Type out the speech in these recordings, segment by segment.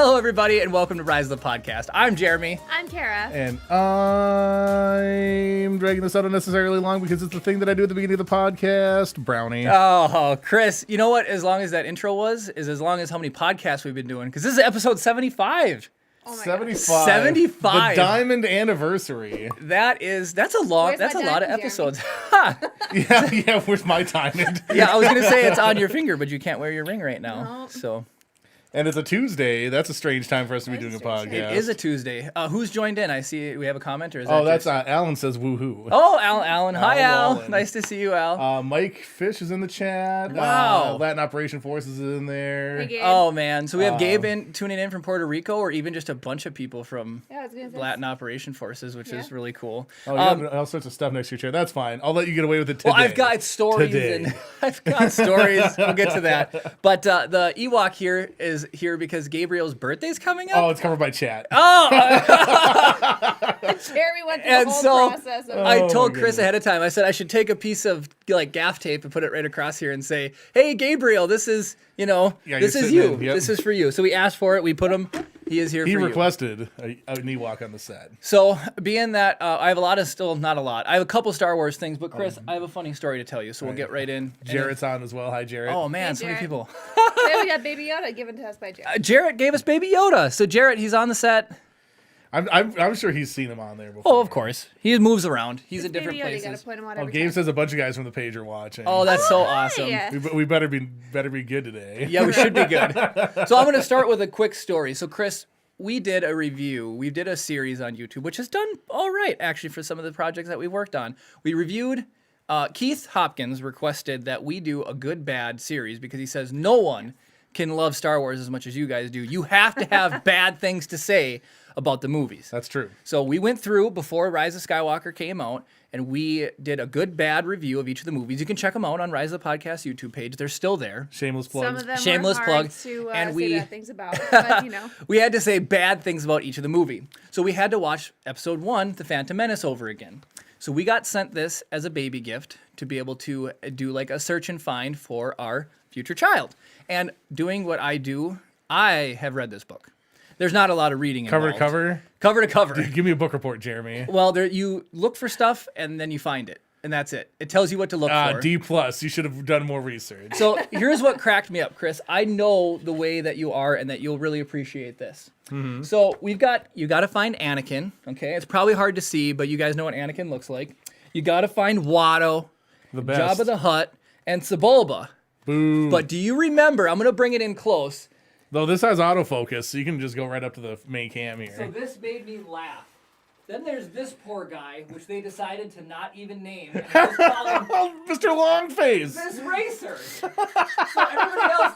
Hello, everybody, and welcome to Rise of the Podcast. I'm Jeremy. I'm Kara. And I'm dragging this out unnecessarily long because it's the thing that I do at the beginning of the podcast. Brownie. Oh, Chris, you know what? As long as that intro was, is as long as how many podcasts we've been doing, because this is episode 75. Oh my 75. 75. The diamond anniversary. That's a lot of episodes. Yeah, where's my diamond? Yeah, I was going to say it's on your finger, but you can't wear your ring right now. No. So And it's a Tuesday. That's a strange time for us to be doing a podcast. it is a Tuesday. Who's joined in? I see we have a comment, or is that Oh, that's just... Alan says woohoo. Oh, Alan. Hi, Al. Wallen. Nice to see you, Al. Mike Fish is in the chat. Wow. Latin Operation Forces is in there. Hey, Gabe. Oh, man. So we have Gabe tuning in from Puerto Rico, or even just a bunch of people from Yeah, I was gonna say. Latin Operation Forces, which is really cool. Oh, you have all sorts of stuff next to your chair. That's fine. I'll let you get away with it today. Well, I've got stories, Today. and I've got stories. We'll get to that. But the Ewok here is here because Gabriel's birthday's coming up. Oh, it's covered by chat. Oh, Jeremy went through and the whole so process of I Oh, told my Chris goodness. ahead of time. I said I should take a piece of like gaff tape and put it right across here and say, "Hey, Gabriel, this is Yeah, this you're is sitting you. in, yep. This is for you." So we asked for it. We put him. He is here He for you. requested an Ewok on the set. So, being that I have not a lot. I have a couple Star Wars things, but Chris, I have a funny story to tell you, so we'll get right in. Jarrett's on as well. Hi, Jarrett. Oh man, Hey, so many Jarrett. people. Then we got Baby Yoda given to us by Jeremy. Jarrett gave us Baby Yoda. So Jarrett, he's on the set. I'm sure he's seen him on there before. Oh, of course. He moves around. He's It's in different Baby Yoda, you places. gotta point him out Oh, every Gabe time. says a bunch of guys from the page are watching. Oh, that's so Hi. awesome. we better be good today. Yeah, we should be good. So I'm going to start with a quick story. So Chris, we did a review. We did a series on YouTube, which has done all right, actually, for some of the projects that we worked on. We reviewed, Keith Hopkins requested that we do a good, bad series because he says no one can love Star Wars as much as you guys do. You have to have bad things to say about the movies. That's true. So we went through before Rise of Skywalker came out, and we did a good, bad review of each of the movies. You can check them out on Rise of the Podcast YouTube page. They're still there. Shameless Some plugs. of them Shameless were plug. hard to And say we- bad things about, but you know. We had to say bad things about each of the movie. So we had to watch episode 1, The Phantom Menace, over again. So we got sent this as a baby gift to be able to do like a search and find for our future child. And doing what I do, I have read this book. There's not a lot of reading Cover to involved. cover. Cover to cover. Give me a book report, Jeremy. Well, there you look for stuff and then you find it, and that's it. It tells you what to look for. D+. You should have done more research. So here's what cracked me up, Chris. I know the way that you are and that you'll really appreciate this. So you got to find Anakin. Okay, it's probably hard to see, but you guys know what Anakin looks like. You got to find Watto, The best. Jabba the Hutt, and Sebulba. Boom. But do you remember? I'm gonna bring it in close. Though this has autofocus, so you can just go right up to the main cam here. So this made me laugh. Then there's this poor guy, which they decided to not even name. And just call him Oh, Mr. Longface. this racer. So everybody else,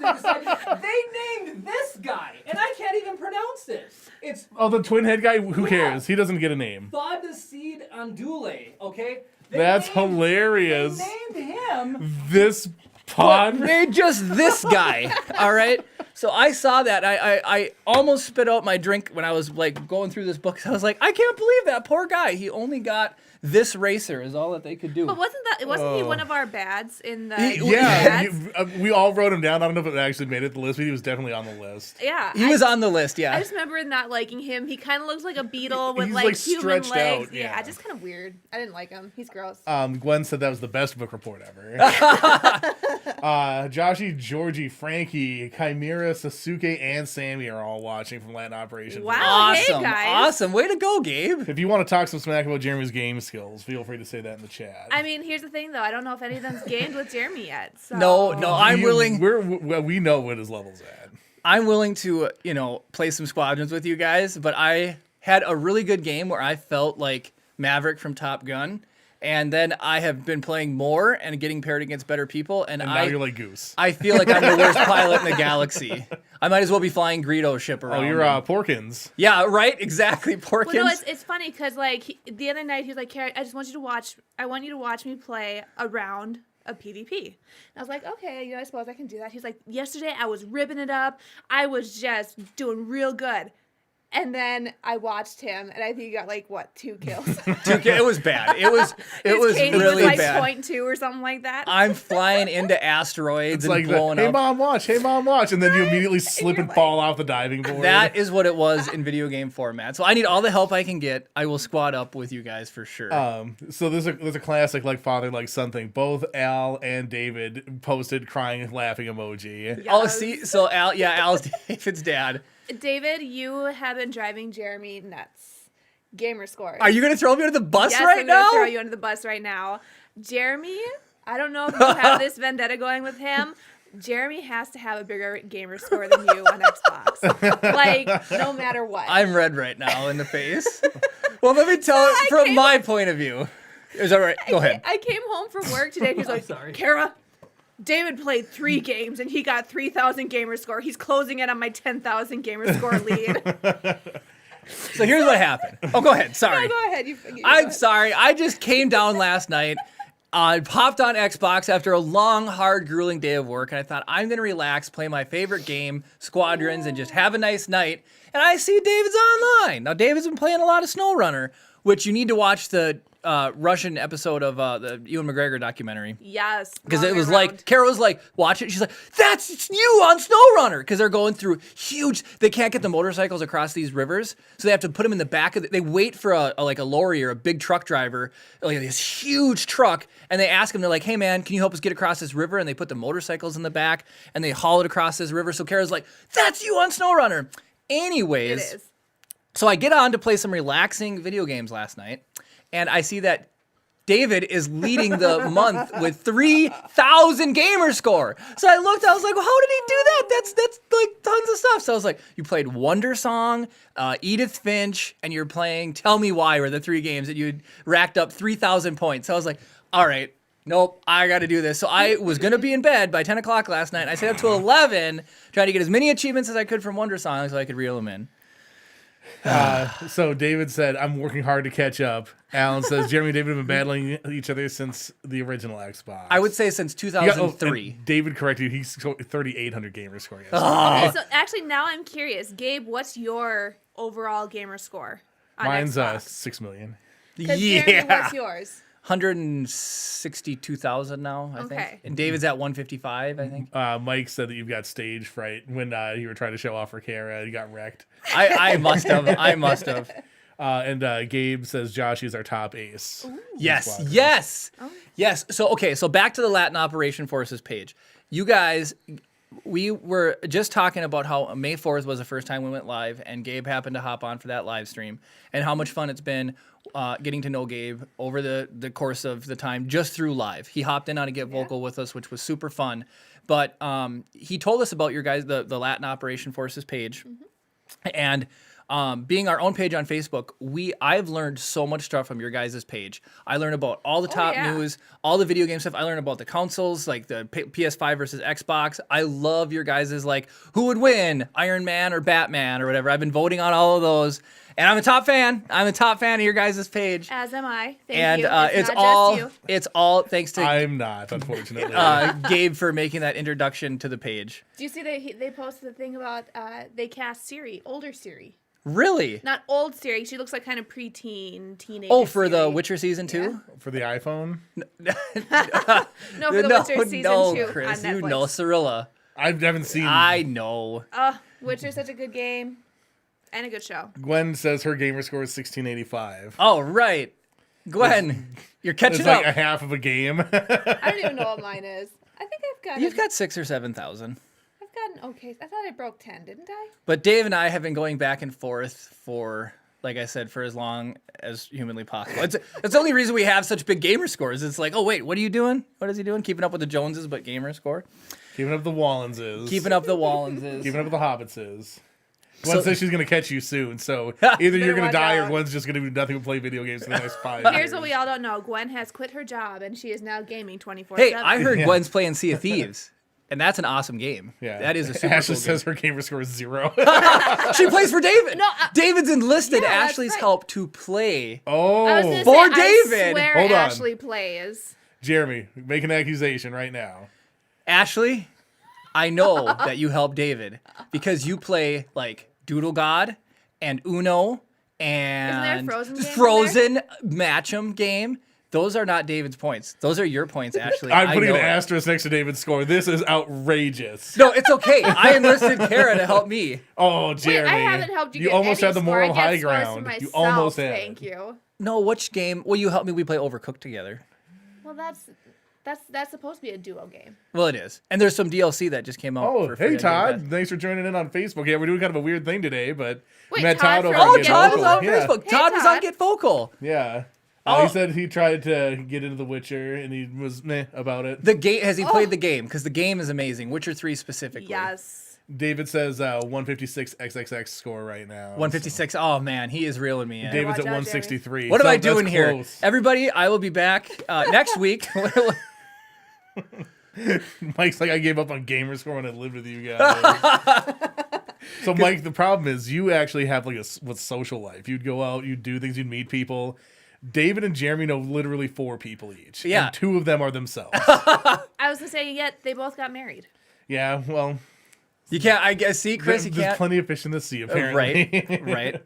they named this guy, and I can't even pronounce it. It's Oh, the twin head guy? Who Yeah. cares? He doesn't get a name. Thaudasid Andule, okay? That's hilarious. They named him. This But pun. they just this guy, all right? So I saw that. I almost spit out my drink when I was like going through this book. I was like, I can't believe that poor guy. He only got this racer is all that they could do. But wasn't he one of our bads in the Yeah, bads? we all wrote him down. I don't know if it actually made it to the list, but he was definitely on the list. Yeah. He was on the list, yeah. I just remember not liking him. He kind of looks like a beetle with He's, like like, human stretched legs. out, Yeah, yeah. just kind of weird. I didn't like him. He's gross. Gwen said that was the best book report ever. Joshi, Georgie, Frankie, Chimera, Sasuke, and Sammy are all watching from Latin Operation. Wow. Awesome. Hey, guys. Awesome. Way to go, Gabe. If you want to talk some smack about Jeremy's game skills, feel free to say that in the chat. I mean, here's the thing, though. I don't know if any of them's gamed with Jeremy yet. So. No, I'm willing. We know what his level's at. I'm willing to, play some squadrons with you guys, but I had a really good game where I felt like Maverick from Top Gun, and then I have been playing more and getting paired against better people, and Now you're like Goose. I feel like I'm the worst pilot in the galaxy. I might as well be flying Greedo's ship around. Oh, you're Porkins. Yeah, right. Exactly, Porkins. Well, no, it's funny because like the other night he was like, "Carrie, I want you to watch me play a round of PvP." And I was like, "Okay, I suppose I can do that." He's like, "Yesterday I was ripping it up. I was just doing real good." And then I watched him, and I think he got like what 2 kills. It was bad. It was His KD really was like bad. 0.2 or something like that. I'm flying into asteroids It's and like, blowing hey up. mom, watch, hey mom, watch, and then you immediately slip you're and like- fall off the diving board. That is what it was in video game format. So I need all the help I can get. I will squad up with you guys for sure. So there's a classic like father like son thing. Both Al and David posted crying and laughing emoji. Oh, Yes. see, so Al's David's dad. David, you have been driving Jeremy nuts. Gamer score. Are you gonna throw me under the bus yes, right I'm gonna now? throw you under the bus right now. Jeremy, I don't know if you have this vendetta going with him. Jeremy has to have a bigger gamer score than you on Xbox. Like, no matter what. I'm red right now in the face. Well, let me tell it from my point of view. Is that right? Go ahead. I came home from work today and he's like, sorry. Kara, David played 3 games and he got 3,000 gamer score. He's closing in on my 10,000 gamer score lead. So here's what happened. Oh, go ahead. Sorry. No, go ahead. You I'm sorry. I just came down last night. I popped on Xbox after a long, hard, grueling day of work, and I thought I'm gonna relax, play my favorite game, Squadrons, and just have a nice night. And I see David's online. Now, David's been playing a lot of SnowRunner, which you need to watch the Russian episode of the Ewan McGregor documentary. Yes. Because long it was way like, around. Kara was like, watch it. She's like, that's you on SnowRunner. Because they're going through huge, they can't get the motorcycles across these rivers. So they have to put them in the back of they wait for a lorry or a big truck driver, like this huge truck. And they ask him, they're like, hey man, can you help us get across this river? And they put the motorcycles in the back and they haul it across this river. So Kara's like, that's you on SnowRunner. Anyways. It is. So I get on to play some relaxing video games last night, and I see that David is leading the month with 3,000 gamer score. So I looked, I was like, well, how did he do that? That's like tons of stuff. So I was like, you played Wonder Song, Edith Finch, and you're playing Tell Me Why were the 3 games that you racked up 3,000 points. So I was like, all right, nope, I got to do this. So I was going to be in bed by 10 o'clock last night. And I stayed up till 11 trying to get as many achievements as I could from Wonder Song so I could reel them in. So David said, I'm working hard to catch up. Alan says, Jeremy and David have been battling each other since the original Xbox. I would say since You got- 2003. and David corrected you. He's 3,800 gamer score. Yes. Okay, so actually now I'm curious. Gabe, what's your overall gamer score on Mine's Xbox? 6 million. 'Cause Jeremy, Yeah. what's yours? 162,000 now, I think. Okay. And David's at 155, I think. Mike said that you've got stage fright when you were trying to show off for Kara. You got wrecked. I must have. I must have. And Gabe says Josh is our top ace. Yes. Squadrons. Yes. Yes. So, okay. So back to the Latin Operation Forces page. You guys, we were just talking about how May 4th was the first time we went live, and Gabe happened to hop on for that live stream, and how much fun it's been getting to know Gabe over the course of the time just through live. He hopped in on a Get Vocal with us, which was super fun. But he told us about your guys, the Latin Operation Forces page, and being our own page on Facebook, I've learned so much stuff from your guys' page. I learned about all the top yeah. news, all the video game stuff. I learned about the consoles, like the PS5 versus Xbox. I love your guys' like who would win, Iron Man or Batman or whatever. I've been voting on all of those, and I'm a top fan. I'm a top fan of your guys' page. As am I. Thank And you. it's not all just you. it's all thanks to I'm not, unfortunately. Gabe for making that introduction to the page. Do you see they posted the thing about they cast Siri, older Siri, Really? not old Siri. She looks like kind of preteen, teenage. Oh, for the Witcher season 2? For the iPhone, No, for the Witcher season 2 Chris, on Netflix. you know Cirilla. I haven't seen. I know. Witcher's such a good game and a good show. Gwen says her gamer score is 1685. Oh, right. Gwen, you're It's catching like up. a half of a game. I don't even know what mine is. I think You've got 6,000 or 7,000. I've gotten okay. I thought I broke 10, didn't I? But Dave and I have been going back and forth for, like I said, for as long as humanly possible. It's the only reason we have such big gamer scores. It's like, oh, wait, what are you doing? What is he doing? Keeping up with the Joneses, but gamer score? Keeping up the Wallenses. Keeping up the Wallenses. Keeping up with the Hobbitses. Gwen So- says she's going to catch you soon, so either you're going to watch die out. or Gwen's just going to do nothing but play video games for the next 5 Here's years. what we all don't know. Gwen has quit her job and she is now gaming 24/7. Hey, I heard Yeah. Gwen's playing Sea of Thieves. And that's an awesome game. Yeah. That is a super Ashley cool says her gamer score is 0. game. She plays for David. No, David's enlisted yeah, that's Ashley's right. help to play. I was Oh, gonna For say, David! I swear Hold on. Ashley plays. Jeremy, make an accusation right now. Ashley, I know that you help David because you play like Doodle God and Uno and Frozen game in there? Frozen Match 'em game. Those are not David's points. Those are your points, Ashley. I'm I putting know an it. asterisk next to David's score. This is outrageous. No, it's okay. I enlisted Kara to help me. Oh, Wait, Jeremy. I haven't helped you You get almost any had the score. moral I get high scores ground. for You myself, almost had. Thank you. No, which game? Well, you helped me. We play Overcooked together. Well, that's supposed to be a duo game. Well, it is. And there's some DLC that just came out. Oh, for free hey, on Game Todd. Pass. Thanks for joining in on Facebook. Yeah, we're doing kind of a weird thing today, but Wait, we met Todd Todd over from on Oh, Get Todd was Vocal. on Yeah. Facebook. Hey, Todd was on Todd. Get Vocal. Yeah. Oh. He said he tried to get into The Witcher, and he was meh about it. The game has he played the game? Because the game is amazing. Witcher 3 specifically. Yes. David says 156 XXX score right now. 156. Oh man, he is reeling me in. David's Watch at out, 163. What am So I that's doing here? close. Everybody, I will be back next week. Mike's like, I gave up on gamer score when I lived with you guys. So, Mike, the problem is you actually have like with social life. You'd go out, you'd do things, you'd meet people. David and Jeremy know literally 4 people each. Yeah. And 2 of them are themselves. I was gonna say, yet they both got married. Yeah, well, You can't. I guess. See, Chris, you there's can't. plenty of fish in the sea, apparently. Right. Right.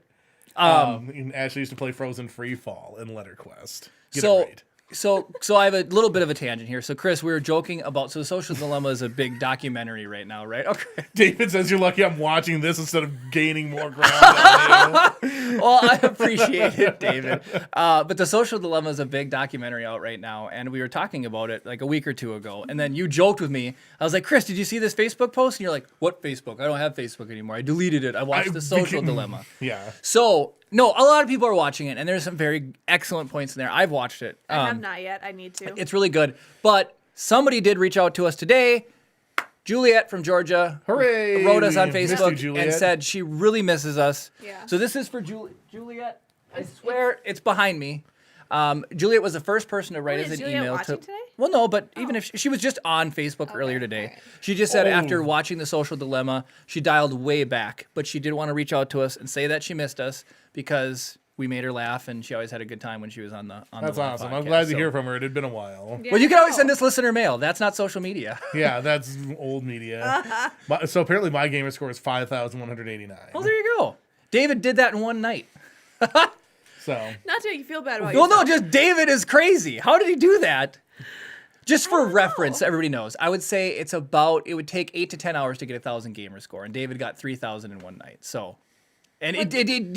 And Ashley used to play Frozen Free Fall in Letter Quest. Get So, it right. so I have a little bit of a tangent here. So, Chris, we were joking about. So, Social Dilemma is a big documentary right now, right? Okay. David says you're lucky I'm watching this instead of gaining more ground on you. Well, I appreciate it, David. But the Social Dilemma is a big documentary out right now, and we were talking about it like a week or 2 ago. And then you joked with me. I was like, Chris, did you see this Facebook post? And you're like, what Facebook? I don't have Facebook anymore. I deleted it. I watched the Social Dilemma. Yeah. So, no, a lot of people are watching it, and there's some very excellent points in there. I've watched it. I have not yet. I need to. It's really good. But somebody did reach out to us today. Juliet from Georgia Hooray! wrote us on We missed you, Facebook and Juliet. said she really misses us. Yeah. So this is for Juliet. I swear it's behind me. Juliet was the first person to write Wait, us is an Juliet email watching to. today? Well, no, but even if she was just on Facebook earlier today, okay. she just said Oh. after watching the Social Dilemma, she dialed way back, but she did want to reach out to us and say that she missed us because we made her laugh and she always had a good time when she was on the That's live awesome. I'm podcast, glad to so- hear from her. It had been a while. Yeah, Well, you can always no. send us listener mail. That's not social media. Yeah, that's old media. So apparently my gamer score is 5,189. Well, there you go. David did that in one night. Not to make you feel bad about Well, yourself. no, just David is crazy. How did he do that? Just for reference, so everybody knows. I would say it would take 8 to 10 hours to get 1,000 gamer score, and David got 3,000 in one night. So, and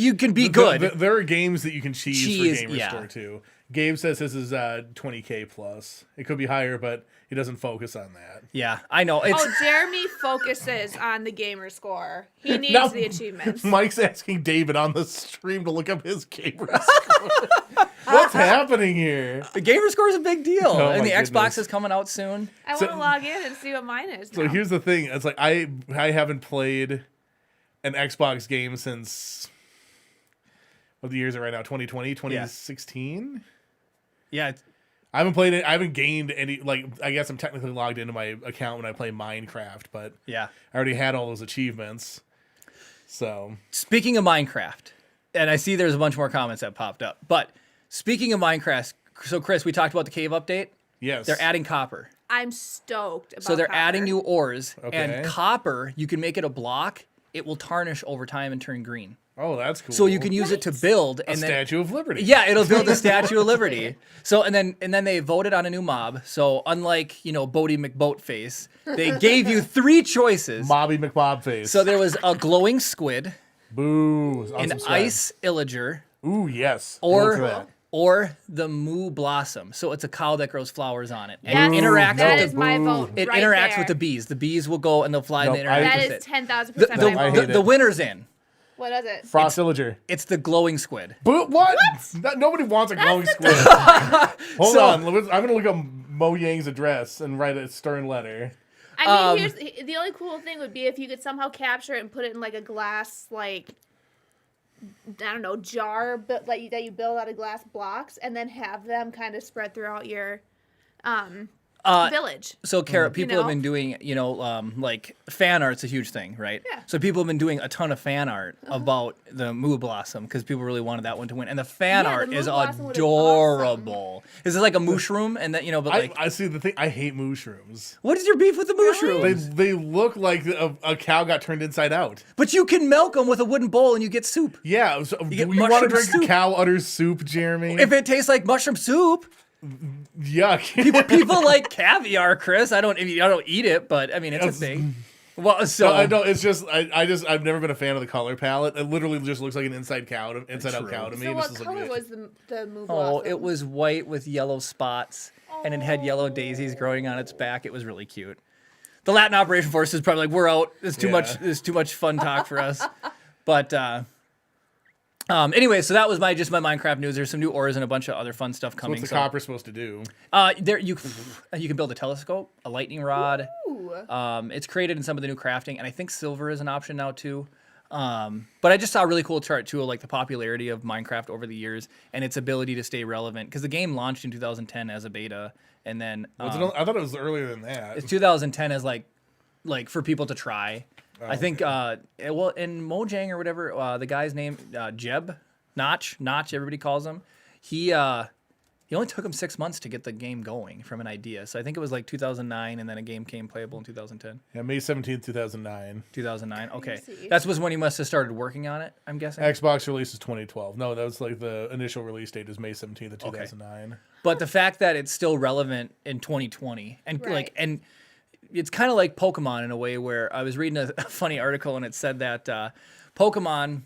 you can be good. There are games that you can cheese Cheese, for gamer yeah. score too. Gabe says this is 20K plus. It could be higher, but he doesn't focus on that. Yeah, I know. It's Oh, Jeremy focuses on the gamer score. He needs Now, the achievements. Mike's asking David on the stream to look up his gamer score. What's happening here? the gamer score is a big deal, Oh, and my the Xbox goodness. is coming out soon. I want to log in and see what mine is. So now. here's the thing. It's like I haven't played an Xbox game since what the years are right now? 2020, 2016? Yeah, I haven't played it. I haven't gained any, I guess I'm technically logged into my account when I play Minecraft, but yeah. I already had all those achievements. So, Speaking of Minecraft, and I see there's a bunch more comments that popped up, but speaking of Minecraft, so Chris, we talked about the cave update. yes. They're adding copper. I'm stoked about So they're copper. adding new ores, Okay. and copper, you can make it a block. It will tarnish over time and turn green. Oh, that's cool. So you can use it to build, a and then Statue of Liberty. yeah, it'll build a Statue of Liberty. So and then they voted on a new mob. So unlike Bodie McBoatface, they gave you 3 choices. Mobby McBobface. So there was a glowing squid, Boo. an ice illager, Ooh, yes. Look for or that. or the moo blossom. So it's a cow that grows flowers on it. Yes, And it interacts that with is the, my vote. it right interacts there. with the bees. The bees will go and they'll fly Nope, and they interact That with is it. 10,000% The, my I vote. hate the it. winner's in. What is it? Frost Illager. It's the glowing squid. But what? Nobody wants a glowing squid. Hold So- on. I'm going to look up Mo Yang's address and write a stern letter. I mean, here's the only cool thing would be if you could somehow capture it and put it in like a glass, like I don't know, jar, but that you build out of glass blocks, and then have them kind of spread throughout your. village. So, Kara, people have know? been doing, like fan art's a huge thing, right? Yeah. So people have been doing a ton of fan art about the Moo Blossom because people really wanted that one to win, and the fan Yeah, the art Moo is Blossom would've adorable. Is it like a mushroom? And that but like, I see the thing. I hate mushrooms. what is your beef with the mushrooms? They look like a cow got turned inside out. But you can milk them with a wooden bowl and you get soup. Yeah. So, do get you want to mushroom drink soup. cow udder soup, Jeremy? If it tastes like mushroom soup, Yuck. people like caviar, Chris. I don't eat it, but I mean it's a thing. Well, so I don't. It's just I've never been a fan of the color palette. It literally just looks like an inside out cow to me. So It what just doesn't color look was the Moo Oh, Blossom? it was white with yellow spots, and it had yellow daisies growing on its back. It was really cute. The Latin Operation Force is probably like, we're out. It's too much. It's too much fun talk for us. But anyway, so that was my Minecraft news. There's some new ores and a bunch of other fun stuff coming. What's the copper supposed to do? There you can build a telescope, a lightning rod. Ooh. It's created in some of the new crafting, and I think silver is an option now too. But I just saw a really cool chart too of like the popularity of Minecraft over the years and its ability to stay relevant because the game launched in 2010 as a beta, and then I thought it was earlier than that. it's 2010 as like for people to try. I think well in Mojang or whatever the guy's name Jeb Notch everybody calls him. He only took him 6 months to get the game going from an idea. So I think it was like 2009, and then a game came playable in 2010. Yeah, May 17th, 2009. 2009. Okay, see. that was when he must have started working on it. I'm guessing. Xbox release is 2012. No, that was like the initial release date is May 17th of Okay. 2009. But the fact that it's still relevant in 2020, and Right. and it's kind of like Pokemon in a way where I was reading a funny article and it said that Pokemon.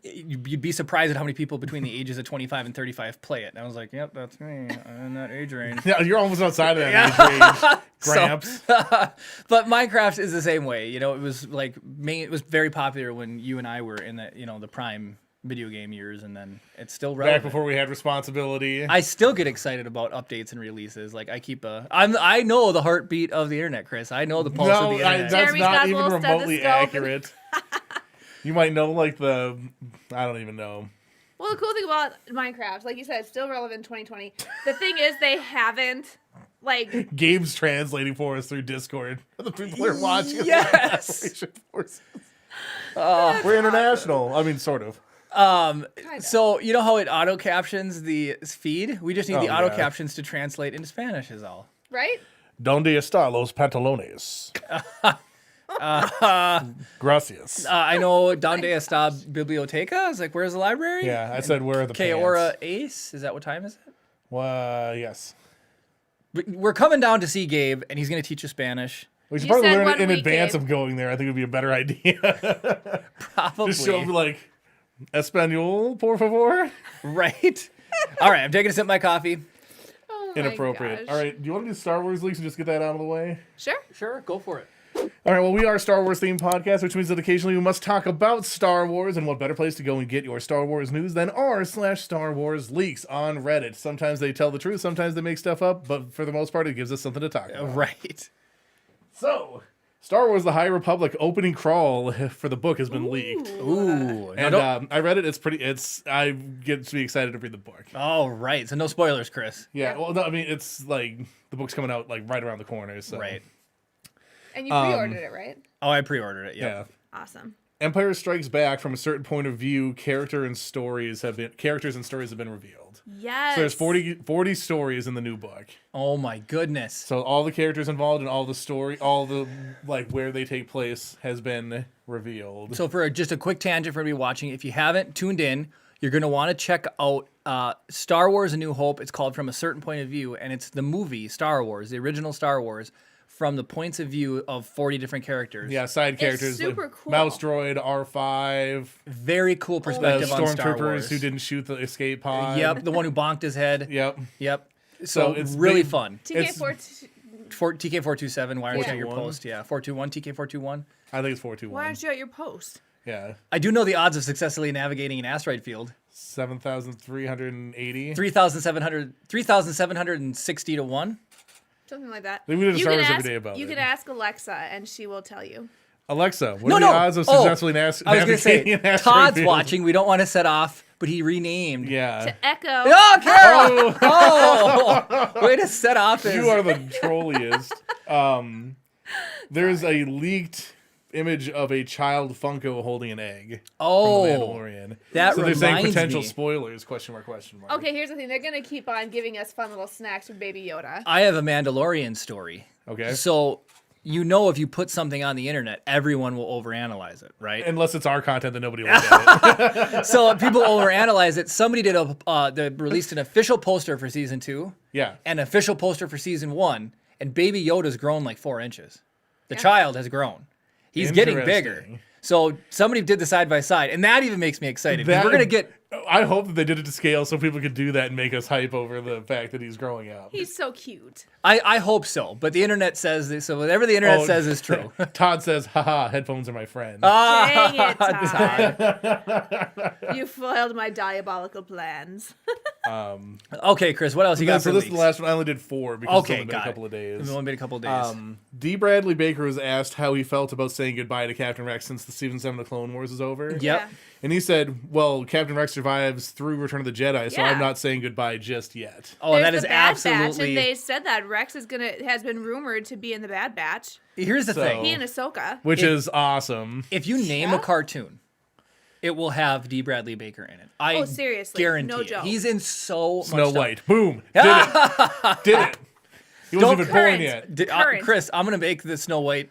You'd be surprised at how many people between the ages of 25 and 35 play it. And I was like, yep, that's me. I'm in that age range. Yeah, you're almost outside of that age range, Gramps. But Minecraft is the same way. It was like it was very popular when you and I were in the prime video game years, and then it's still relevant. Back before we had responsibility. I still get excited about updates and releases. Like I keep I know the heartbeat of the internet, Chris. I know the pulse of the internet. That's Jeremy's got not a even little remotely stethoscope. accurate. You might know like I don't even know. Well, the cool thing about Minecraft, like you said, it's still relevant in 2020. The thing is, they haven't like Gabe's translating for us through Discord. The people are watching. us. Yes. Accumulation forces. We're international. I mean, sort of. So you know how it auto captions the feed? We just need the auto yeah. captions to translate into Spanish is all. right. Donde está los pantalones? Gracias. I know Donde está biblioteca? I was like, where's the library? Yeah, I said where are the Que pants? hora es? Is that what time is it? Yes. We're coming down to see Gabe, and he's going to teach us Spanish. We should You probably said learn it 1 in week, advance Gabe. of going there. I think it would be a better idea. Probably. Just show up like, Espanol, por favor. Right? All right, I'm taking a sip of my coffee. Oh my Inappropriate. gosh. All right, do you want to do Star Wars leaks and just get that out of the way? Sure. Sure, go for it. All right, well, we are a Star Wars themed podcast, which means that occasionally we must talk about Star Wars, and what better place to go and get your Star Wars news than r/Star Wars leaks on Reddit. Sometimes they tell the truth, sometimes they make stuff up, but for the most part, it gives us something to talk about. Right. So, Star Wars: The High Republic opening crawl for the book has been leaked, Ooh. and I read it. I get to be excited to read the book. All right, so no spoilers, Chris. Yeah, well, no, I mean, it's like the book's coming out like right around the corner. So. Right. And you pre-ordered it, right? Oh, I pre-ordered it. Yeah. Awesome. Empire Strikes Back, from a certain point of view, characters and stories have been revealed. Yes. So there's 40 stories in the new book. Oh my goodness. So all the characters involved and all the story, all the like where they take place has been revealed. So for just a quick tangent for everybody watching, if you haven't tuned in, you're going to want to check out Star Wars: A New Hope. It's called From a Certain Point of View, and it's the movie Star Wars, the original Star Wars, from the points of view of 40 different characters. Yeah, side characters super like cool. Mouse Droid, R5, Very cool perspective on Star stormtroopers Wars. who didn't shoot the escape pod. Yep, the one who bonked his head. Yep. Yep. So it's really big- fun. TK4. TK427, why aren't you at your 421? post? Yeah, 421, TK421. I think it's 421. Why aren't you at your post? Yeah. I do know the odds of successfully navigating an asteroid field. 7,380. 3,760 to 1. Something like that. We do the You Star can Wars every ask- day about You it. can ask Alexa, and she will tell you. Alexa, what No, are the no. odds of Oh, successfully I was going to navigating an say, asteroid Todd's field? watching. We don't want to set off, but he renamed. Yeah. To Echo. Oh, Carol! Oh, Way to set off his... You are the trolliest. There's a leaked image of a child Funko holding an egg from The Mandalorian. That so they're saying reminds potential me. spoilers, question mark, question mark. Okay, here's the thing. They're going to keep on giving us fun little snacks from Baby Yoda. I have a Mandalorian story. Okay. So, if you put something on the internet, everyone will overanalyze it, right? Unless it's our content that nobody will look at it. So people overanalyze it. Somebody did they released an official poster for season 2. Yeah. And an official poster for season 1, and Baby Yoda's grown like 4 inches. The child has grown. He's getting bigger. Interesting. So somebody did the side by side, and that even makes me excited. 'Cause That- we're gonna get. I hope that they did it to scale so people could do that and make us hype over the fact that he's growing up. He's so cute. I hope so, but the internet says this, so whatever the internet says is true. Todd says, haha, headphones are my friend. Dang it, Todd. You foiled my diabolical plans. Okay, Chris, what else you got so for this is leaks? the last one. I only did 4 because it's Okay, only been a got couple it. of days. It's only been a couple of days. D. Bradley Baker was asked how he felt about saying goodbye to Captain Rex since the season 7 of Clone Wars is over. Yep. Yeah. And he said, well, Captain Rex survives through Return of the Jedi, so Yeah. I'm not saying goodbye just yet. Oh, There's that the is Bad Batch, absolutely. and they said that Rex has been rumored to be in the Bad Batch. Here's the So- thing: He and Ahsoka. Which is awesome. if you name a cartoon, it will have D. Bradley Baker in it. I Oh, seriously, guarantee no it. joke. He's in so much Snow stuff. White. Boom. Did it. Did it. He wasn't even born Current. yet. Current. Chris, I'm gonna make the Snow White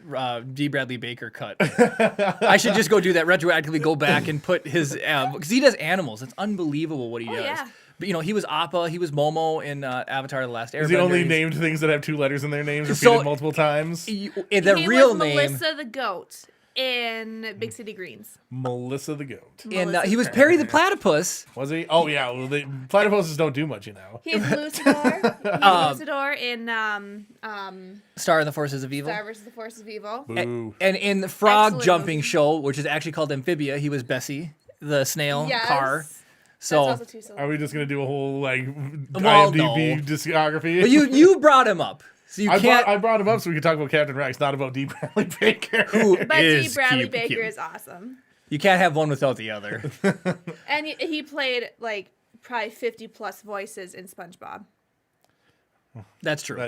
D. Bradley Baker cut. I should just go do that retroactively. Go back and put his because he does animals. It's unbelievable what he does. yeah. But he was Appa, he was Momo in Avatar: The Last Airbender. Is he only He's- named things that have 2 letters in their names So- repeated multiple times? The He real was name. Melissa the Goat in Big City Greens. Melissa the Goat. And he was Perry the Platypus. Was he? Oh, yeah. Well, the platypuses don't do much, He's Lucidor. He's Lucidor in Star in the Forces of Evil. Star vs. the Forces of Evil. Boo. And in the frog Excellent jumping movie. show, which is actually called Amphibia, he was Bessie, the snail Yes. car. That's So, also too Are we just going to do a whole, like, Well, IMDb no. discography? but you brought him up, so you can't. I brought him up so we could talk about Captain Rex, not about D. Bradley Baker. Who But D. is Bradley cute, Baker cute. is awesome. You can't have one without the other. And he played like probably 50 plus voices in SpongeBob. That's true.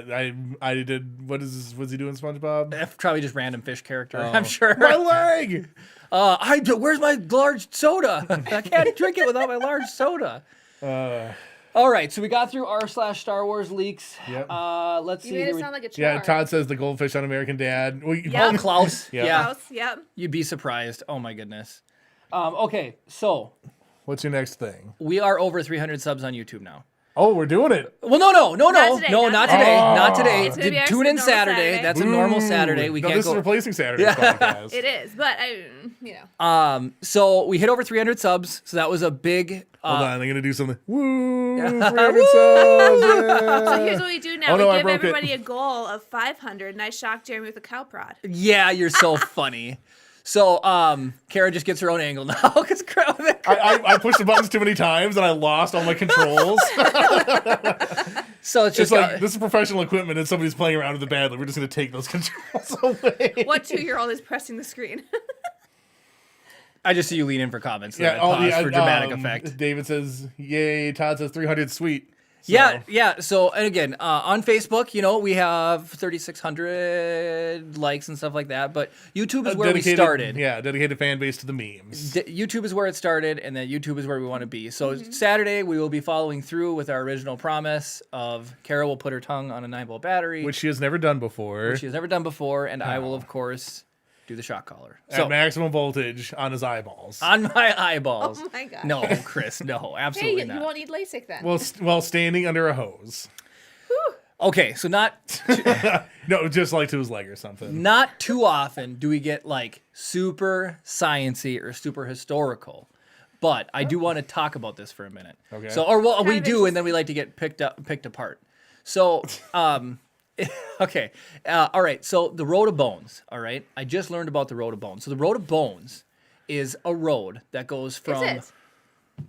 I did. Was he doing SpongeBob? That's probably just random fish character. I'm sure. My leg. Where's my large soda? I can't drink it without my large soda. All right, so we got through r/Star Wars leaks. Yep. Let's You see. made Here it sound like a chore. Yeah, Todd says the goldfish on American Dad. Yeah. Oh, Klaus. Yeah. Yeah. Klaus, yep. You'd be surprised. Oh my goodness. Okay, so What's your next thing? we are over 300 subs on YouTube now. Oh, we're doing it. Well, no, Not today, not not today. today, Oh. not today. It's gonna be our Tune in normal Saturday. Saturday. That's a normal Saturday. We no, can't this go. is replacing Saturday's podcast. It is, but you know. So we hit over 300 subs. So that was a big. Hold on, I'm gonna do something. Woo! 300 Woo! subs! Yeah. So here's what we do now. Oh, no, I we give broke it. everybody a goal of 500, and I shocked Jeremy with a cow prod. Yeah, you're so funny. So Kara just gets her own angle now because I pushed the buttons too many times and I lost all my controls. so it's It's just like this is professional equipment and somebody's playing around with it badly. We're just gonna take those controls away. What 2-year-old is pressing the screen? I just see you lean in for comments. So I Yeah, pause for dramatic effect. David says, "Yay!" Todd says, "300 sweet." So, Yeah. So, and again, on Facebook, we have 3,600 likes and stuff like that. But YouTube is where we started. Yeah, dedicated fan base to the memes. YouTube is where it started, and then YouTube is where we want to be. So Saturday, we will be following through with our original promise of Kara will put her tongue on a 9-volt battery, Which she has never done before. which she has never done before, and I will, of course, do the shock collar. At So maximum voltage on his eyeballs. on my eyeballs. Oh my God. No, Chris, no, Hey, absolutely you not. won't need LASIK then. While standing under a hose. Okay, so not No, just like to his leg or something. not too often do we get like super sciency or super historical. But I do want to talk about this for a minute. Okay. So, or well, we Kind of do, and then we like to get picked apart. So, okay, all right. So the Road of Bones. All right, I just learned about the Road of Bones. So the Road of Bones is a road that goes from. Is it?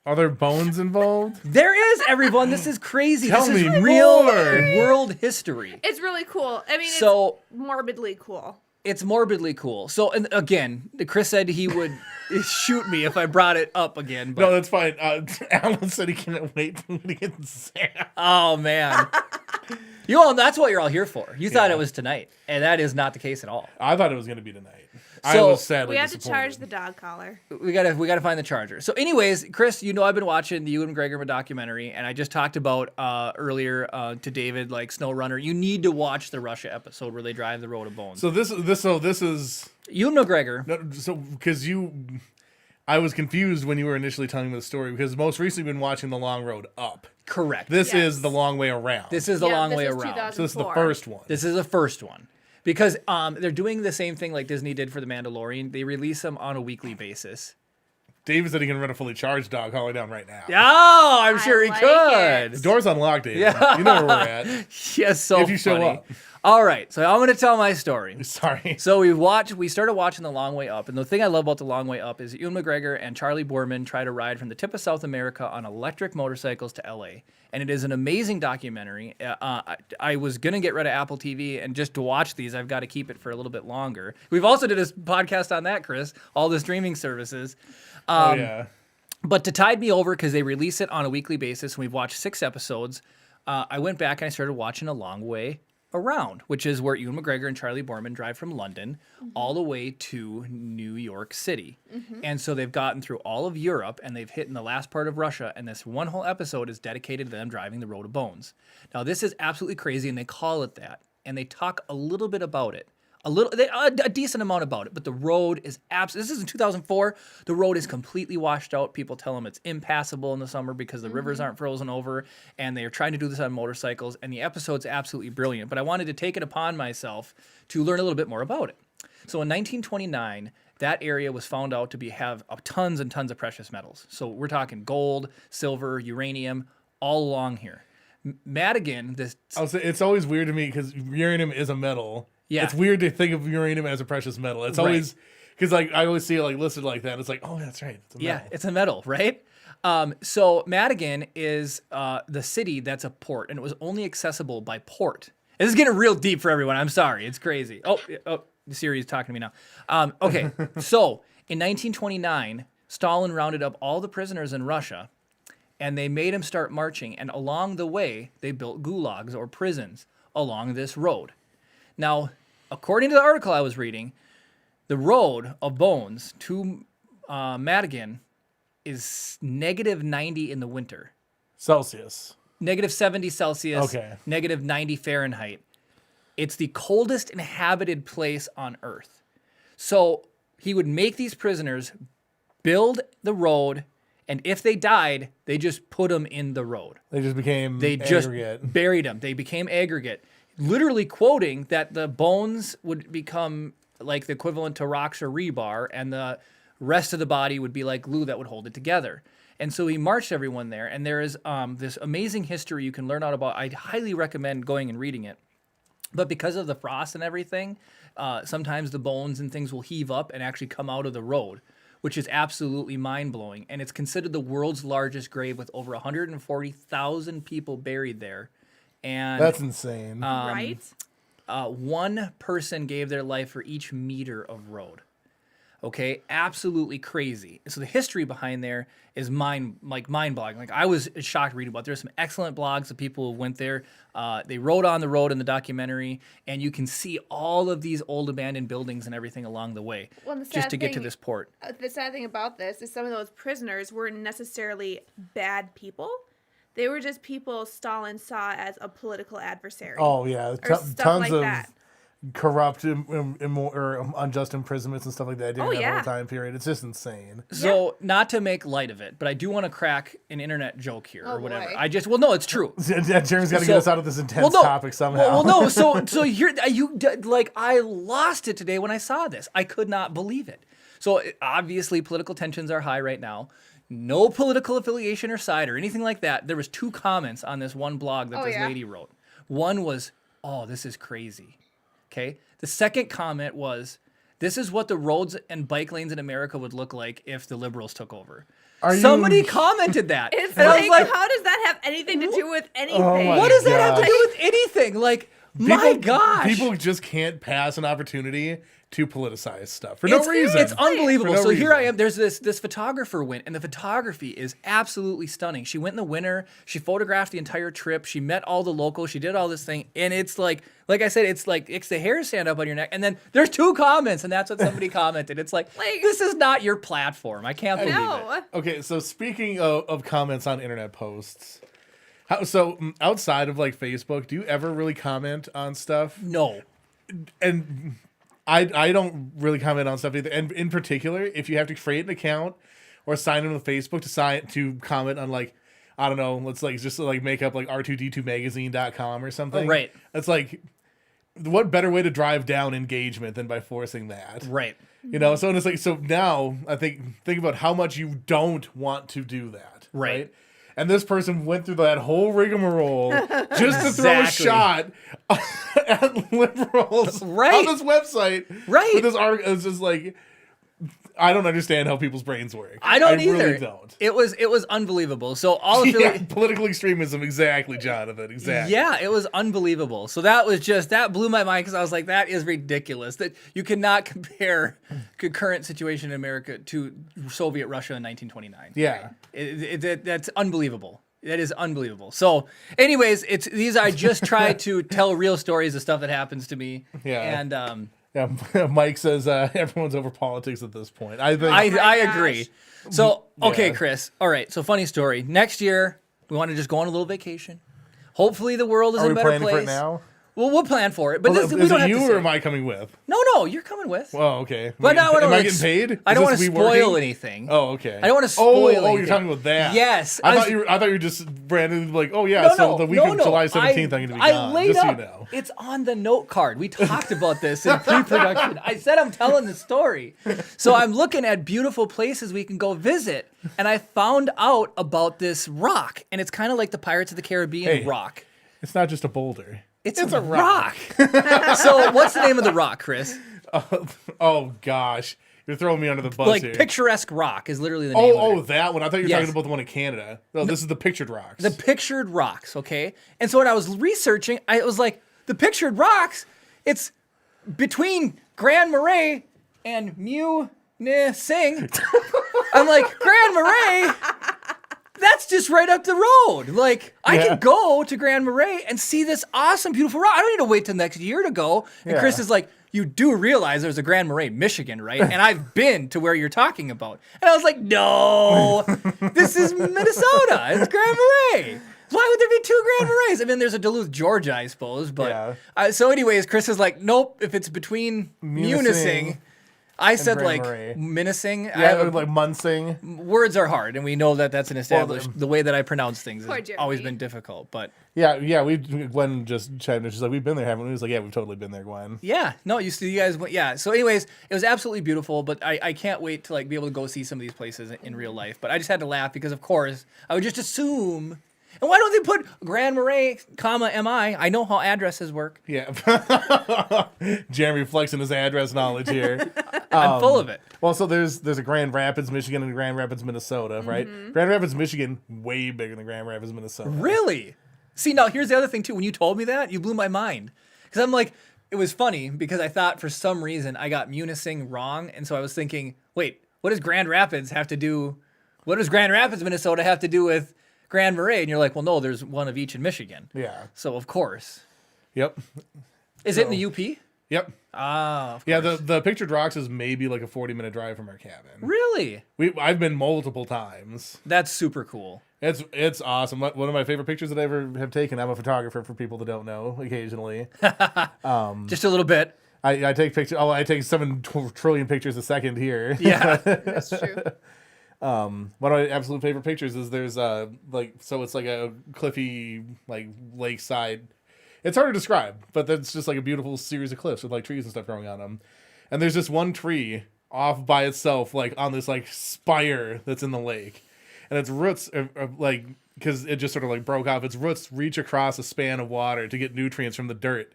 Are there bones involved? There is, everyone. This is crazy. Tell this is me real more. world history. It's really cool. I mean, So- it's morbidly cool. It's morbidly cool. So, and again, Chris said he would shoot me if I brought it up again. But, No, that's fine. Alan said he can't wait to get Sam. oh man, that's what you're all here for. You thought it was tonight, and that is not the case at all. I thought it was going to be tonight. I So- was sadly We have to disappointed. charge the dog collar. We gotta find the charger. So, anyways, Chris, I've been watching the Ewan McGregor documentary, and I just talked about earlier to David, like Snow Runner. You need to watch the Russia episode where they drive the Road of Bones. So this is Ewan McGregor. no, so because I was confused when you were initially telling me the story because most recently you've been watching The Long Road Up. Correct. This Yes. is The Long Way Around. This is the long this way is around. so this is the 2004. first one. This is the first one. Because they're doing the same thing like Disney did for The Mandalorian. They release them on a weekly basis. David said he can run a fully charged dog hauling down right now. Oh, I'm sure he like could. The door's unlocked, David. Yeah. You know where we're at. Yes, so If you show funny. up. All right, so I'm going to tell my story. Sorry. So we started watching The Long Way Up, and the thing I love about The Long Way Up is Ewan McGregor and Charlie Boorman try to ride from the tip of South America on electric motorcycles to LA, and it is an amazing documentary. I was gonna get rid of Apple TV, and just to watch these, I've got to keep it for a little bit longer. We've also did a podcast on that, Chris, all the streaming services. Oh yeah. But to tide me over, because they release it on a weekly basis, and we've watched 6 episodes, I went back and I started watching A Long Way Around, which is where Ewan McGregor and Charlie Boorman drive from London all the way to New York City. And so they've gotten through all of Europe, and they've hit in the last part of Russia, and this one whole episode is dedicated to them driving the Road of Bones. Now, this is absolutely crazy, and they call it that, and they talk a little bit about it. A decent amount about it, but the road is this is in 2004. The road is completely washed out. People tell them it's impassable in the summer because the rivers aren't frozen over, and they are trying to do this on motorcycles. And the episode's absolutely brilliant. But I wanted to take it upon myself to learn a little bit more about it. So in 1929, that area was found out to have tons and tons of precious metals. So we're talking gold, silver, uranium, all along here. Madigan, It's always weird to me because uranium is a metal. Yeah. It's weird to think of uranium as a precious metal. It's always because like I always see it like listed like that. It's like, oh, that's right. It's a metal. it's a metal, right? So Madigan is the city that's a port, and it was only accessible by port. And this is getting real deep for everyone. I'm sorry. It's crazy. Oh, Siri is talking to me now. Okay, so in 1929, Stalin rounded up all the prisoners in Russia, and they made them start marching. And along the way, they built gulags or prisons along this road. Now, according to the article I was reading, the Road of Bones to Madigan is -90 in the winter. Celsius. -70 Celsius, Okay. -90 Fahrenheit. It's the coldest inhabited place on Earth. So he would make these prisoners build the road, and if they died, they just put them in the road. They just became They just aggregate. buried them. They became aggregate. Literally quoting that the bones would become like the equivalent to rocks or rebar, and the rest of the body would be like glue that would hold it together. And so he marched everyone there, and there is this amazing history you can learn out about. I highly recommend going and reading it. But because of the frost and everything, sometimes the bones and things will heave up and actually come out of the road, which is absolutely mind-blowing. And it's considered the world's largest grave with over 140,000 people buried there. And That's insane. Right? one person gave their life for each meter of road. Okay, absolutely crazy. So the history behind there is mind-boggling. Like I was shocked reading about. There's some excellent blogs of people who went there. They rode on the road in the documentary, and you can see all of these old abandoned buildings and everything along the way, Well, the just sad to get to thing- this port. The sad thing about this is some of those prisoners weren't necessarily bad people. They were just people Stalin saw as a political adversary. Oh yeah, or tons stuff like of that. corrupt or unjust imprisonments and stuff like that during that yeah. whole time period. It's just insane. So not to make light of it, but I do want to crack an internet joke here Oh, or whatever. boy. No, it's true. Jeremy's got to get us out of this intense topic somehow. Well, no. So here I lost it today when I saw this. I could not believe it. So obviously political tensions are high right now. No political affiliation or side or anything like that. There was 2 comments on this one blog that this lady wrote. One was, "Oh, this is crazy." Okay. The second comment was, "This is what the roads and bike lanes in America would look like if the liberals took over." Somebody commented that. It's And I was like, how does that have anything to do with anything? my what does that have to gosh. do with anything? Like, My gosh. People just can't pass an opportunity to politicize stuff for no reason. It's unbelievable. For no So here I reason. am. There's this photographer went, and the photography is absolutely stunning. She went in the winter. She photographed the entire trip. She met all the locals. She did all this thing, and it's like I said, it's the hairs stand up on your neck. And then there's 2 comments, and that's what somebody commented. It's like this is not your platform. I can't believe it. No. Okay, so speaking of comments on internet posts, outside of like Facebook, do you ever really comment on stuff? No. And I don't really comment on stuff either. And in particular, if you have to create an account or sign in with Facebook to comment on like, I don't know, let's like just like make up like r2d2magazine.com or something. Right. It's like, what better way to drive down engagement than by forcing that? Right. You know, so it's like, so now I think about how much you don't want to do that. Right. And this person went through that whole rigmarole just to throw a Exactly. shot at liberals Right. on this website. Right. With this article, it's just like, I don't understand how people's brains work. I don't either. Really don't. It was unbelievable. So all of Yeah, political extremism, exactly, Jonathan, exactly. Yeah, it was unbelievable. So that blew my mind because I was like, that is ridiculous. That you cannot compare current situation in America to Soviet Russia in 1929. Yeah. That's unbelievable. That is unbelievable. So, anyways, I just try to tell real stories of stuff that happens to me. Yeah. And Yeah, Mike says everyone's over politics at this point. I think I gosh. agree. So, okay, Yeah. Chris. All right. So, funny story. Next year, we want to just go on a little vacation. Hopefully, the world is are in we a better planning place. for it now? Well, we'll plan for it. But Well, this, we is don't it have you to or say. am I coming with? No, you're coming with. Oh, okay. But now I don't am I wanna getting paid? I Is don't want this to we spoil working? anything. Oh, okay. I don't wanna spoil Oh, anything. you're talking about that. Yes, I thought you were just randomly like, oh yeah, so the week of July 17th, I'm going to be gone. laid Just so up. you know. It's on the note card. We talked about this in pre-production. I said I'm telling the story. So I'm looking at beautiful places we can go visit, and I found out about this rock, and it's kind of like the Pirates of the Caribbean Hey. rock. It's not just a boulder. It's a rock. So what's the name of the rock, Chris? Oh gosh, you're throwing me under the bus Like here. picturesque rock is literally the name of it. Oh, that one. I thought you were Yes. talking about the one in Canada. No, this is the pictured rocks. The pictured rocks, okay? And so when I was researching, I was like, the pictured rocks, it's between Grand Marais and Munising. I'm like, Grand Marais? That's just right up the road. Like, I Yeah. can go to Grand Marais and see this awesome, beautiful rock. I don't need to wait till next year to go. And Chris Yeah. is like, you do realize there's a Grand Marais, Michigan, right? And I've been to where you're talking about. And I was like, no, this is Minnesota. It's Grand Marais. Why would there be 2 Grand Marais? I mean, there's a Duluth, Georgia, I suppose. But Yeah. so anyways, Chris is like, nope, if it's between Munising. I said Grand like Marais. menacing. yeah, like Munsing. Words are hard, and we know that that's an established. The way that I pronounce things Poor has Jeremy. always always been difficult, but Yeah. Gwen just chimed in. She's like, we've been there, haven't we? He was like, yeah, we've totally been there, Gwen. yeah, no, you guys went, yeah. So, anyways, it was absolutely beautiful, but I can't wait to like be able to go see some of these places in real life. But I just had to laugh because, of course, I would just assume. And why don't they put Grand Marais, comma MI? I know how addresses work. Yeah. Jeremy flexing his address knowledge here. I'm full of it. Well, so there's a Grand Rapids, Michigan, and a Grand Rapids, Minnesota, right? Grand Rapids, Michigan, way bigger than Grand Rapids, Minnesota. Really? See, now here's the other thing too. When you told me that, you blew my mind. Because I'm like, it was funny because I thought for some reason I got Munising wrong, and so I was thinking, wait, what does Grand Rapids have to do? What does Grand Rapids, Minnesota, have to do with Grand Marais? And you're like, well, no, there's one of each in Michigan. Yeah. So of course, Yep. is it in the UP? Yep. Ah, of Yeah, course. the pictured rocks is maybe like a 40-minute drive from our cabin. Really? I've been multiple times. That's super cool. It's awesome. One of my favorite pictures that I ever have taken. I'm a photographer for people that don't know. Occasionally, Just a little bit. I take pictures. Oh, I take 7 trillion pictures a second here. Yeah. That's true. One of my absolute favorite pictures is there's it's like a cliffy like lakeside. It's hard to describe, but it's just like a beautiful series of cliffs with like trees and stuff growing on them. And there's this one tree off by itself, like on this like spire that's in the lake, and its roots are like, because it just sort of like broke off. Its roots reach across a span of water to get nutrients from the dirt,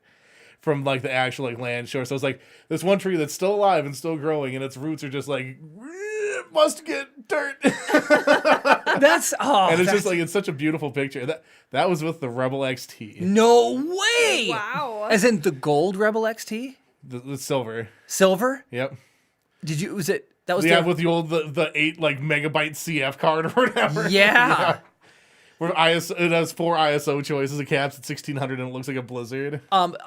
from like the actual like land shore. So it's like this one tree that's still alive and still growing, and its roots are just like It must get dirt. That's And it's just like it's such a beautiful picture. That was with the Rebel XT, no way. Wow. As in the gold Rebel XT, the silver. silver. Yep. Did you? Was it? That was Yeah, the, with the old the 8 like megabyte CF card or whatever. Yeah. Where it has 4 ISO choices. It caps at 1600 and it looks like a blizzard.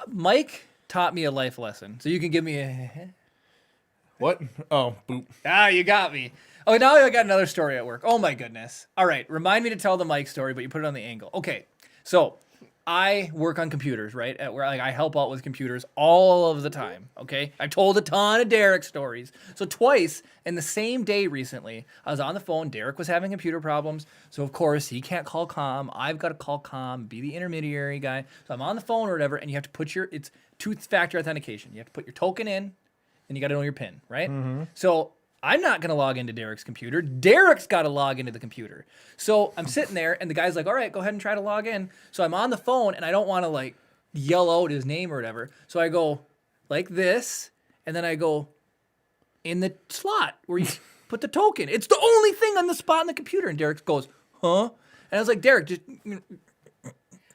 Mike taught me a life lesson, so you can give me a. What? Oh, boop. Ah, you got me. Oh, now I got another story at work. Oh my goodness. All right, remind me to tell the Mike story, but you put it on the angle. Okay, so I work on computers, right? At where I help out with computers all of the time. Okay, I've told a ton of Derek stories. So twice in the same day recently, I was on the phone. Derek was having computer problems, so of course he can't call comm. I've got to call comm, be the intermediary guy. So I'm on the phone or whatever, and you have to put it's two-factor authentication. You have to put your token in. And you got to know your PIN, right? Mm-hmm. So I'm not going to log into Derek's computer. Derek's got to log into the computer. So I'm sitting there, and the guy's like, all right, go ahead and try to log in. So I'm on the phone, and I don't want to, like, yell out his name or whatever. So I go like this, and then I go in the slot where you put the token. It's the only thing on the spot on the computer. And Derek goes, huh? And I was like, Derek, just... Wait,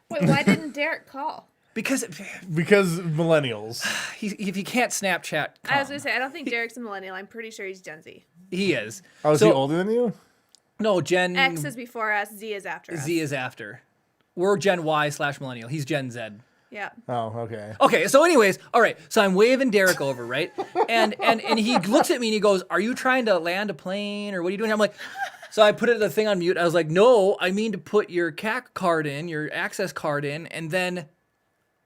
why didn't Derek call? Because millennials. if he can't Snapchat, I was going to say, I don't think Derek's a millennial. I'm pretty sure he's Gen Z. he is. Oh, is So- he older than you? No, Gen... X is before us, Z is after us. Z is after. We're Gen Y/millennial. He's Gen Z. Yeah. Oh, okay. Okay, so anyways, all right. So I'm waving Derek over, right? And he looks at me and he goes, "Are you trying to land a plane or what are you doing?" I'm like, so I put the thing on mute. I was like, "No, I mean to put your CAC card in, your access card in, and then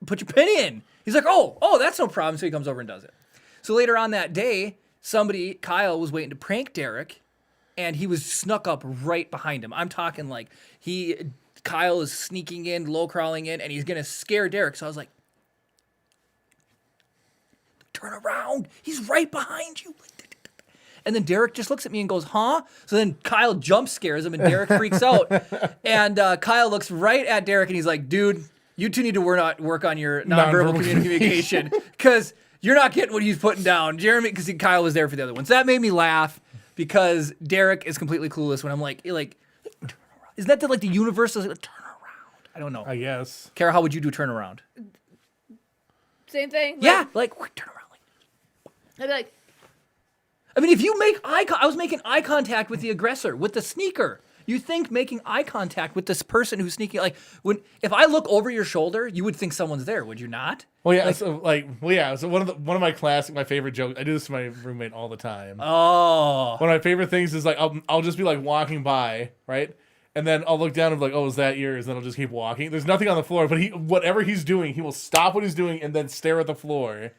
put your PIN in." He's like, "Oh, that's no problem." So he comes over and does it. So later on that day, Kyle was waiting to prank Derek, and he was snuck up right behind him. I'm talking like Kyle is sneaking in, low crawling in, and he's gonna scare Derek. So I was like, "Turn around! He's right behind you!" And then Derek just looks at me and goes, "Huh?" So then Kyle jump scares him, and Derek freaks out. And Kyle looks right at Derek, and he's like, "Dude, you two need to work on your nonverbal communication because you're not getting what he's putting down." Jeremy, because Kyle was there for the other one. So that made me laugh because Derek is completely clueless when I'm like, turn around. Isn't that the universal turn around? I don't know. I guess. Kara, how would you do turn around? Same thing? Yeah, like turn around. I'd be like, I mean, if you make I was making eye contact with the aggressor, with the sneaker. You think making eye contact with this person who's sneaking, like if I look over your shoulder, you would think someone's there, would you not? Well, yeah. So one of my favorite jokes. I do this to my roommate all the time. Oh, One of my favorite things is like I'll just be like walking by, right, and then I'll look down and be like, "Oh, is that yours?" And then I'll just keep walking. There's nothing on the floor, but whatever he's doing, he will stop what he's doing and then stare at the floor.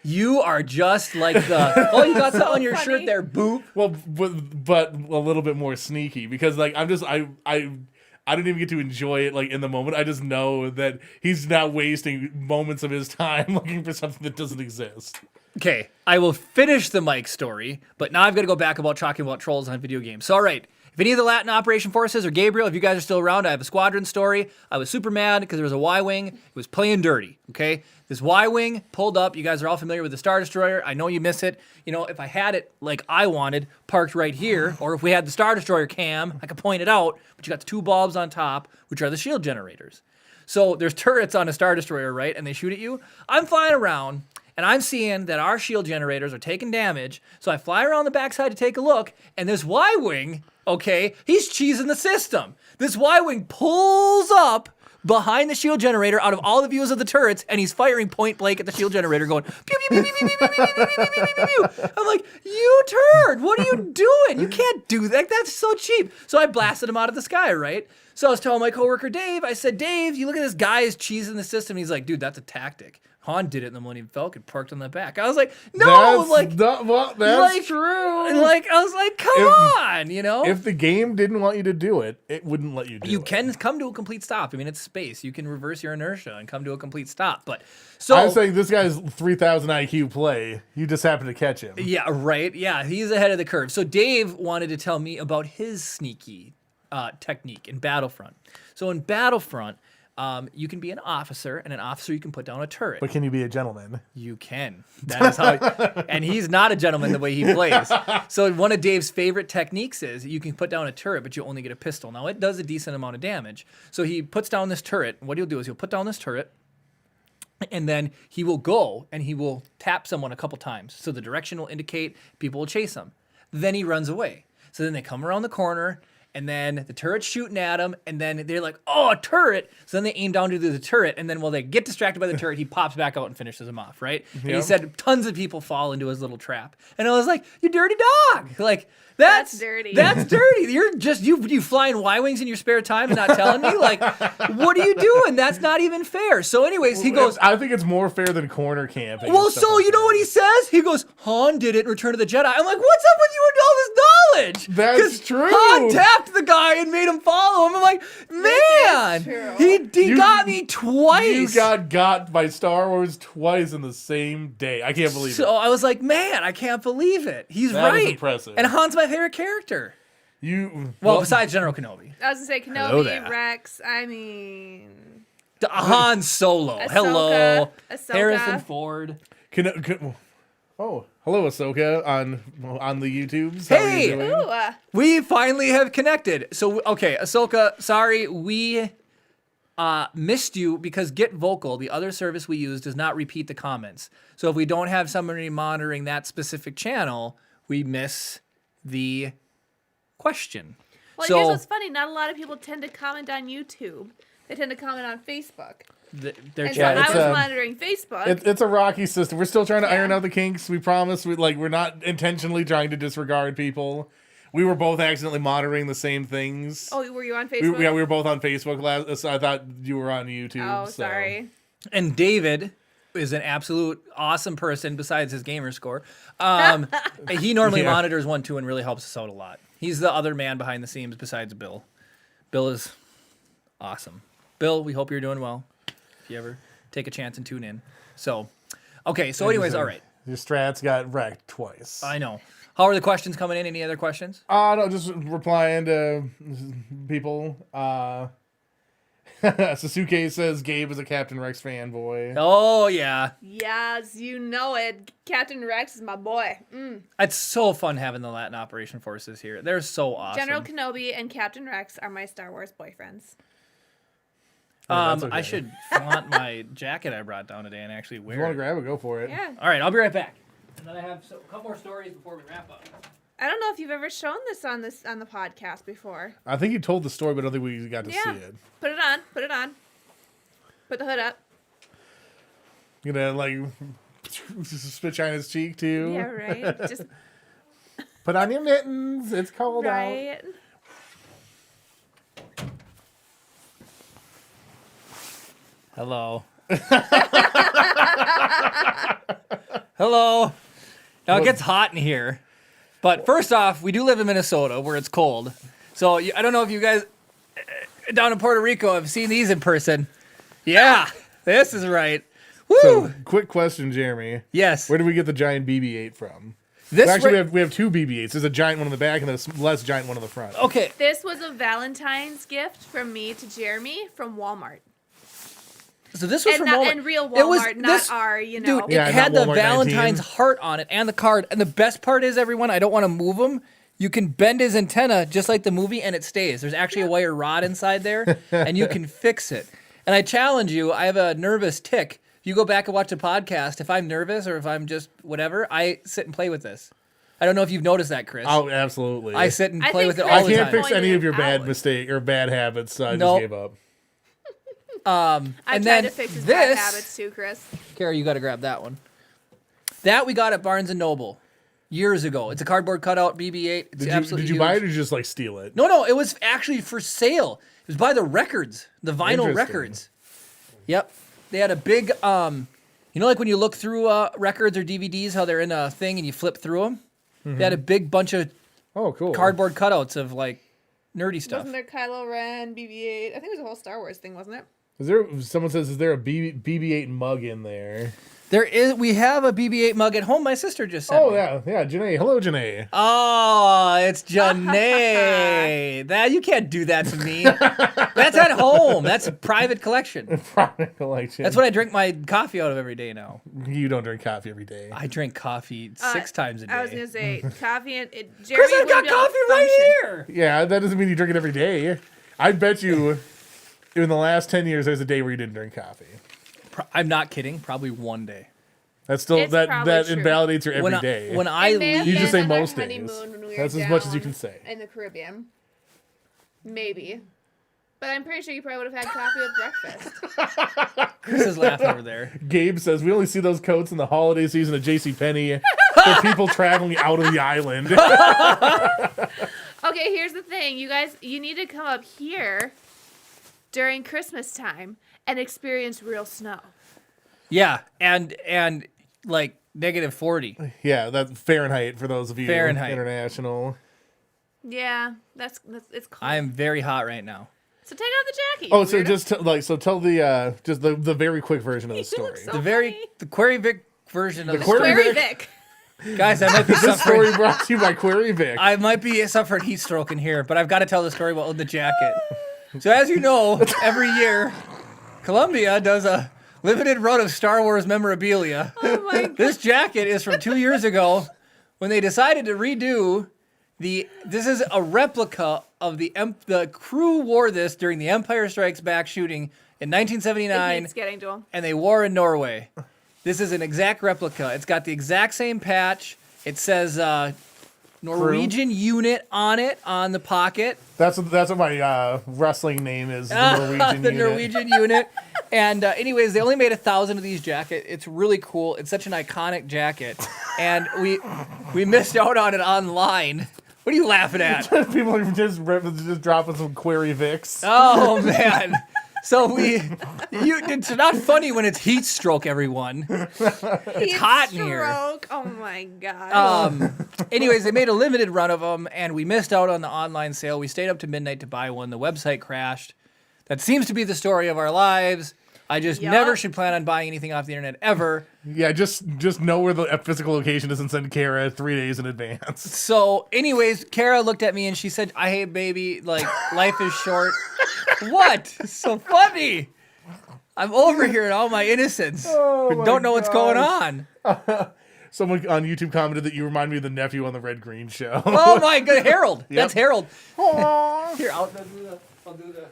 you are just like the you got something on your funny. shirt there, boop. Well, but a little bit more sneaky because like I don't even get to enjoy it like in the moment. I just know that he's not wasting moments of his time looking for something that doesn't exist. Okay, I will finish the Mike story, but now I've got to go back about talking about trolls on video games. So, all right, if any of the Latin Operation Forces or Gabriel, if you guys are still around, I have a squadron story. I was super mad because there was a Y-Wing. It was playing dirty, okay? This Y-Wing pulled up. You guys are all familiar with the Star Destroyer. I know you miss it. You know, if I had it like I wanted, parked right here, or if we had the Star Destroyer cam, I could point it out, but you got the two bulbs on top, which are the shield generators. So there's turrets on a Star Destroyer, right? And they shoot at you. I'm flying around, and I'm seeing that our shield generators are taking damage. So I fly around the backside to take a look, and this Y-Wing, okay, he's cheesing the system. This Y-Wing pulls up behind the shield generator out of all the views of the turrets, and he's firing point blank at the shield generator going, pew, pew, pew, pew, pew, pew, pew, pew, pew, pew, pew, pew. I'm like, you turd, what are you doing? You can't do that. That's so cheap. So I blasted him out of the sky, right? So I was telling my coworker, Dave, I said, Dave, you look at this guy is cheesing the system. He's like, dude, that's a tactic. Han did it in the Millennium Falcon, parked on the back. I was like, no, that's true. Like, I was like, come on, you know? If the game didn't want you to do it, it wouldn't let you do it. You can come to a complete stop. I mean, it's space. You can reverse your inertia and come to a complete stop. But so I'm saying this guy's 3,000 IQ play. You just happen to catch him. yeah, right. Yeah, he's ahead of the curve. So Dave wanted to tell me about his sneaky technique in Battlefront. So in Battlefront, You can be an officer, and an officer you can put down a turret. But can you be a gentleman? You can. That is how. And he's not a gentleman the way he plays. So one of Dave's favorite techniques is you can put down a turret, but you only get a pistol. Now it does a decent amount of damage. So he puts down this turret. What he'll do is he'll put down this turret, and then he will go and he will tap someone a couple times. So the direction will indicate, people will chase him. Then he runs away. So then they come around the corner. And then the turret's shooting at him, and then they're like, oh, a turret. So then they aim down to the turret, and then while they get distracted by the turret, he pops back out and finishes them off, right? And he said tons of people fall into his little trap. And I was like, you dirty dog. Like, that's dirty. That's dirty. You're just, you flying Y-Wings in your spare time and not telling me? Like, what are you doing? That's not even fair. So anyways, he goes, I think it's more fair than corner camping. well, so you know what he says? He goes, Han did it in Return of the Jedi. I'm like, what's up with you and all this knowledge? That's true. Han tapped the guy and made him follow him. I'm like, man, true. he got me twice. You got by Star Wars twice in the same day. I can't believe So I was like, man, I can't believe it. He's That is right. impressive. And Han's my favorite character. it. Well, besides General Kenobi. I was gonna say Hello Kenobi, there. Rex. I mean, Han Solo. Ahsoka. Hello. Ahsoka. Harrison Ford. Oh, hello, Ahsoka on the YouTubes. How are Hey! you doing? ooh, We finally have connected. So, okay, Ahsoka, sorry, we missed you because Get Vocal, the other service we use, does not repeat the comments. So if we don't have somebody monitoring that specific channel, we miss the question. well, so here's what's funny. Not a lot of people tend to comment on YouTube. They tend to comment on Facebook. their And so chat. I it's was a- monitoring Facebook. It's a rocky system. We're still trying to Yeah. iron out the kinks. We promise. We're not intentionally trying to disregard people. We were both accidentally monitoring the same things. oh, were you on we, Facebook? yeah, we were both on Facebook last. So I thought you were on YouTube. Oh, so. sorry. And David is an absolute awesome person besides his gamer score. He normally Yeah. monitors one too and really helps us out a lot. He's the other man behind the scenes besides Bill. Bill is awesome. Bill, we hope you're doing well. If you ever take a chance and tune in. So, okay. So anyways, all right. Your strats got wrecked twice. I know. How are the questions coming in? Any other questions? No, just replying to people. Sasuke says Gabe is a Captain Rex fanboy. Oh, yeah. Yes, you know it. Captain Rex is my boy. It's so fun having the Latin Operation Forces here. They're so awesome. General Kenobi and Captain Rex are my Star Wars boyfriends. that's okay. I should flaunt my jacket I brought down today and actually If you wear want it. to grab it, go for it. Yeah. All right, I'll be right back. And then I have a couple more stories before we wrap up. I don't know if you've ever shown this on the podcast before. I think you told the story, but I don't think we got to Yeah. see it. Put it on. Put it on. Put the hood up. You know, like spit shine his cheek too. Yeah, right. Just Put on your mittens. It's cold out. right. Hello. Hello. Now it gets hot in here. But first off, we do live in Minnesota where it's cold. So I don't know if you guys down in Puerto Rico have seen these in person. Yeah, this is right. Woo! So, quick question, Jeremy. Yes. Where did we get the giant BB-8 from? This Actually, ra- we have two BB-8s. There's a giant one in the back and a less giant one in the front. Okay. This was a Valentine's gift from me to Jeremy from Walmart. So this was And, from not, Walmart. and real It was- Walmart, not this- our, you know. Dude, Yeah, it had not the Walmart Valentine's 19. heart on it and the card. And the best part is, everyone, I don't want to move him. You can bend his antenna just like the movie and it stays. There's actually a wire rod inside there and you can fix it. And I challenge you, I have a nervous tick. You go back and watch the podcast. If I'm nervous or if I'm just whatever, I sit and play with this. I don't know if you've noticed that, Chris. Oh, absolutely. I sit and I play think with it Chris all I the can't time. fix any of your Pointed bad out. mistake or bad habits, so I Nope. just gave up. I and tried then to fix his bad this- habits too, Chris. Kara, you got to grab that one. That we got at Barnes & Noble years ago. It's a cardboard cutout BB-8. It's absolutely Did you huge. buy it or did you just like steal it? No, it was actually for sale. It was by the records, the vinyl Interesting. records. Yep. They had a big, you know, like when you look through records or DVDs, how they're in a thing and you flip through them? They had a big bunch of Oh, cool. cardboard cutouts of like nerdy stuff. Wasn't there Kylo Ren, BB-8? I think it was a whole Star Wars thing, wasn't it? Someone says, is there a BB-8 mug in there? There is. We have a BB-8 mug at home. My sister just sent Oh me. yeah, Janae. Hello, Janae. Oh, it's Janae. That you can't do that to me. That's at home. That's a private collection. Private collection. That's what I drink my coffee out of every day now. You don't drink coffee every day. I drink coffee 6 times a day. I was gonna say coffee and Chris, Jeremy I've got wouldn't be able to coffee right here. Yeah, that doesn't mean you drink it every day. I bet you, in the last 10 years, there's a day where you didn't drink coffee. I'm not kidding. Probably one day. That's still It's that probably true. invalidates your every When day. when I It may have leave, You just been say on our most days. honeymoon when we were That's as much as you down can say. in the Caribbean. Maybe. But I'm pretty sure you probably would have had coffee with breakfast. Chris is laughing over there. Gabe says we only see those coats in the holiday season at JCPenney for people traveling out of the island. Okay, here's the thing. You guys, you need to come up here during Christmas time and experience real snow. Yeah, and like -40. Yeah, that's Fahrenheit for those of you Fahrenheit. international. Yeah, that's it's cold. I am very hot right now. So take off the jacket. Oh, you so weirdo. just tell the just the very quick version of the You story. look so The funny. Query Vic version of the Query story. Query Vic. Vic. Guys, I might be This story suffering. brought to you by Query Vic. I might be suffering heat stroke in here, but I've got to tell the story about the jacket. So as you know, every year, Columbia does a limited run of Star Wars memorabilia. Oh my god. This jacket is from 2 years ago when they decided to redo this is a replica of the crew wore this during the Empire Strikes Back shooting in The 1979, heat's getting to him. and they wore in Norway. This is an exact replica. It's got the exact same patch. It says Norwegian unit on it on the pocket. That's what my wrestling name is. The Norwegian The unit. Norwegian unit. And anyways, they only made 1,000 of these jackets. It's really cool. It's such an iconic jacket, and we missed out on it online. What are you laughing at? People are just dropping some Query Vics. Oh man. So it's not funny when it's heat stroke, everyone. It's hot in here. Oh my god. Anyways, they made a limited run of them, and we missed out on the online sale. We stayed up to midnight to buy one. The website crashed. That seems to be the story of our lives. I just Yup. never should plan on buying anything off the internet ever. Yeah, just know where the physical location is and send Kara 3 days in advance. So, anyways, Kara looked at me and she said, "I hate baby. Like, life is short." What? It's so funny. I'm over here in all my innocence. Oh but my don't know what's going gosh. on. Someone on YouTube commented that you remind me of the nephew on the Red Green show. Oh my god, Harold. Yep. That's Harold. Aw. Here, I'll do the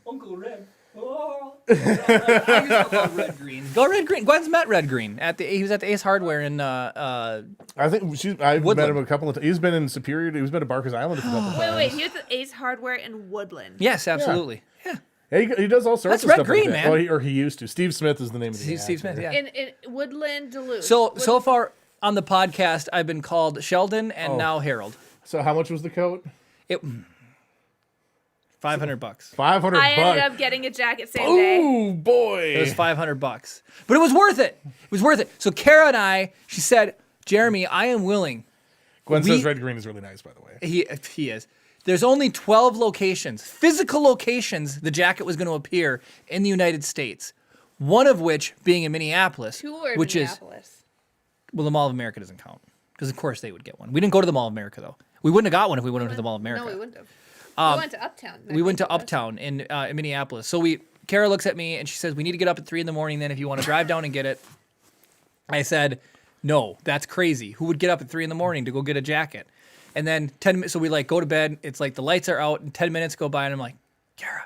Uncle Red. Oh. I go Red Green. Go Red Green. Gwen's met Red Green he was at the Ace Hardware in I think I've met Woodland. him a couple of times. He's been in Superior. He's been to Barker's Island a couple of times. Wait. He was at Ace Hardware in Woodland. yes, absolutely. Yeah. Yeah, he does all sorts That's of Red stuff Green, like that. man. Well, he used to. Steve Smith is the name of the Steve actor. Smith, yeah. In Woodland, Duluth. So far on the podcast, I've been called Sheldon and now Harold. So how much was the coat? It $500. $500 I ended bucks. up getting a jacket same day. Oh boy! It was $500, but it was worth it. It was worth it. So Kara and she said, "Jeremy, I am willing." Gwen says Red Green is really nice, by the way. He is. There's only 12 locations, physical locations, the jacket was going to appear in the United States. One of which being in Minneapolis, Two were in which Minneapolis. well, the Mall of America doesn't count because of course they would get one. We didn't go to the Mall of America though. We wouldn't have got one if we went to the Mall of America. No, we wouldn't have. We went to Uptown. We went to Uptown in Minneapolis. So Kara looks at me and she says, "We need to get up at 3 a.m. then if you want to drive down and get it." I said, "No, that's crazy. Who would get up at 3 a.m. to go get a jacket?" And then 10 minutes, so we go to bed. It's like the lights are out and 10 minutes go by and I'm like, "Kara,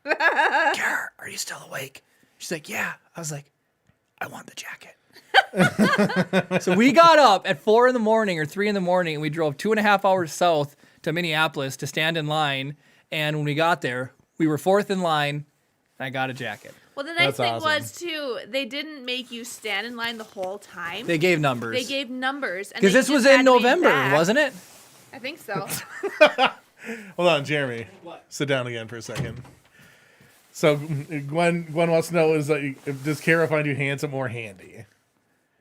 Kara, are you still awake?" She's like, "Yeah." I was like, "I want the jacket." So we got up at 4 a.m. or 3 a.m. and we drove 2.5 hours south to Minneapolis to stand in line. And when we got there, we were fourth in line and I got a jacket. Well, the nice That's thing awesome. was, too, they didn't make you stand in line the whole time. They gave numbers. They gave numbers. Because this was in November, wasn't it? I think so. Hold on, Jeremy. What? Sit down again for a second. So Gwen wants to know does Kara find you handsome or handy?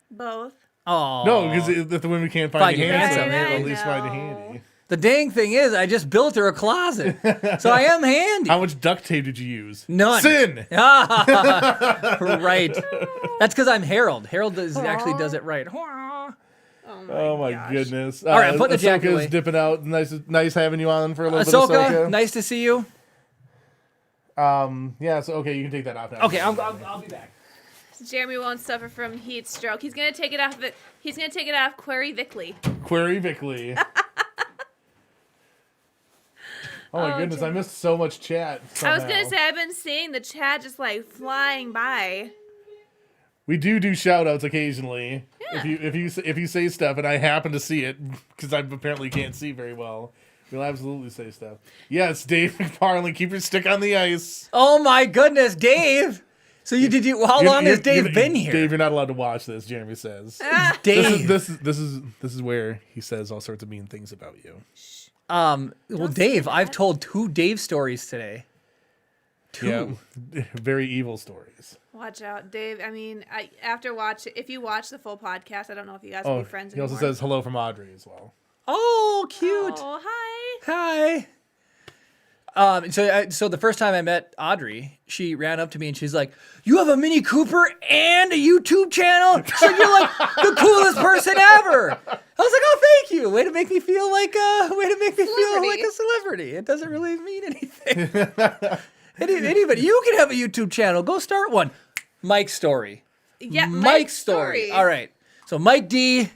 Both. Oh. No, because if the women can't find Find you you handsome, handsome. they'll I at least find you know. handy. The dang thing is, I just built her a closet, so I am handy. How much duct tape did you use? None. Sin. Right. That's because I'm Harold. Harold actually does it right. Oh my gosh. goodness! All right, I'm putting the jacket away. Ahsoka's dipping out. Nice having you on for a little bit. Of Ahsoka, nice to see you. Yeah. So okay, you can take that off now. Okay, I'll be back. Jeremy won't suffer from heat stroke. He's gonna take it off. He's gonna take it off Query Vickley. Query Vickley. Oh my goodness, I missed so much chat. Somehow. I was gonna say I've been seeing the chat just like flying by. We do shout outs occasionally. Yeah. If you say stuff and I happen to see it because I apparently can't see very well, we'll absolutely say stuff. Yes, Dave McFarlane, keep your stick on the ice. Oh my goodness, Dave! So how long has Dave been here? Dave, you're not allowed to watch this. Jeremy says. Dave. This is where he says all sorts of mean things about you. Well, Dave, I've told 2 Dave stories today. 2. Yeah, very evil stories. Watch out, Dave. I mean, if you watch the full podcast, I don't know if you guys will be friends he anymore. also says hello from Audrey as well. Oh, cute. Oh, hi. Hi. So the first time I met Audrey, she ran up to me and she's like, "You have a Mini Cooper and a YouTube channel? So you're like the coolest person ever." I was like, "Oh, thank you. Way to make me feel like a celebrity. It doesn't really mean anything." Anybody, you can have a YouTube channel. Go start one. Mike's story. Yeah, Mike's story. All right. So Mike D.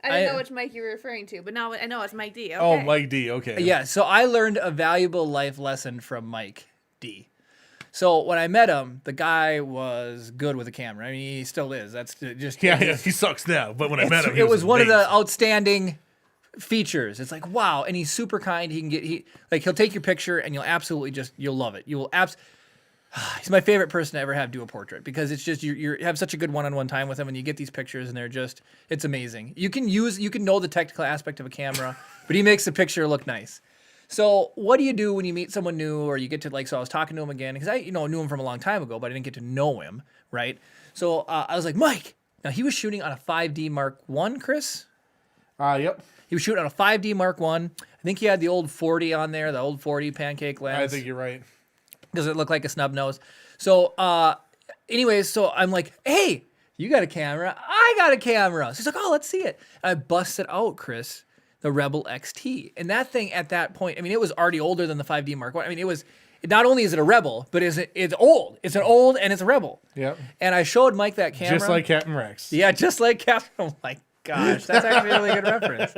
I didn't know which Mike you were referring to, but now I know it's Mike D. Okay. Oh, Mike D. Okay. Yeah, so I learned a valuable life lesson from Mike D. So when I met him, the guy was good with a camera. I mean, he still is. That's just Yeah, he sucks now. But when I met him, it was one of the outstanding features. It's like, wow, and he's super kind. He'll take your picture and you'll love it. He's my favorite person to ever have do a portrait because it's just you have such a good one-on-one time with him and you get these pictures and it's amazing. You can know the technical aspect of a camera, but he makes the picture look nice. So what do you do when you meet someone new or you get to so I was talking to him again because I knew him from a long time ago, but I didn't get to know him, right? So I was like, "Mike." Now he was shooting on a 5D Mark I, Chris? Yep. He was shooting on a 5D Mark I. I think he had the old 40 on there, the old 40 pancake lens. I think you're right. Does it look like a snub nose? So, anyways, so I'm like, "Hey, you got a camera? I got a camera." So he's like, "Oh, let's see it." And I busted out, Chris, the Rebel XT. And that thing at that point, I mean, it was already older than the 5D Mark I. I mean, not only is it a Rebel, but it's old. It's an old and it's a Rebel. Yep. And I showed Mike that camera. Just like Captain Rex. Yeah, just like Captain. Oh my gosh, that's actually a really good reference.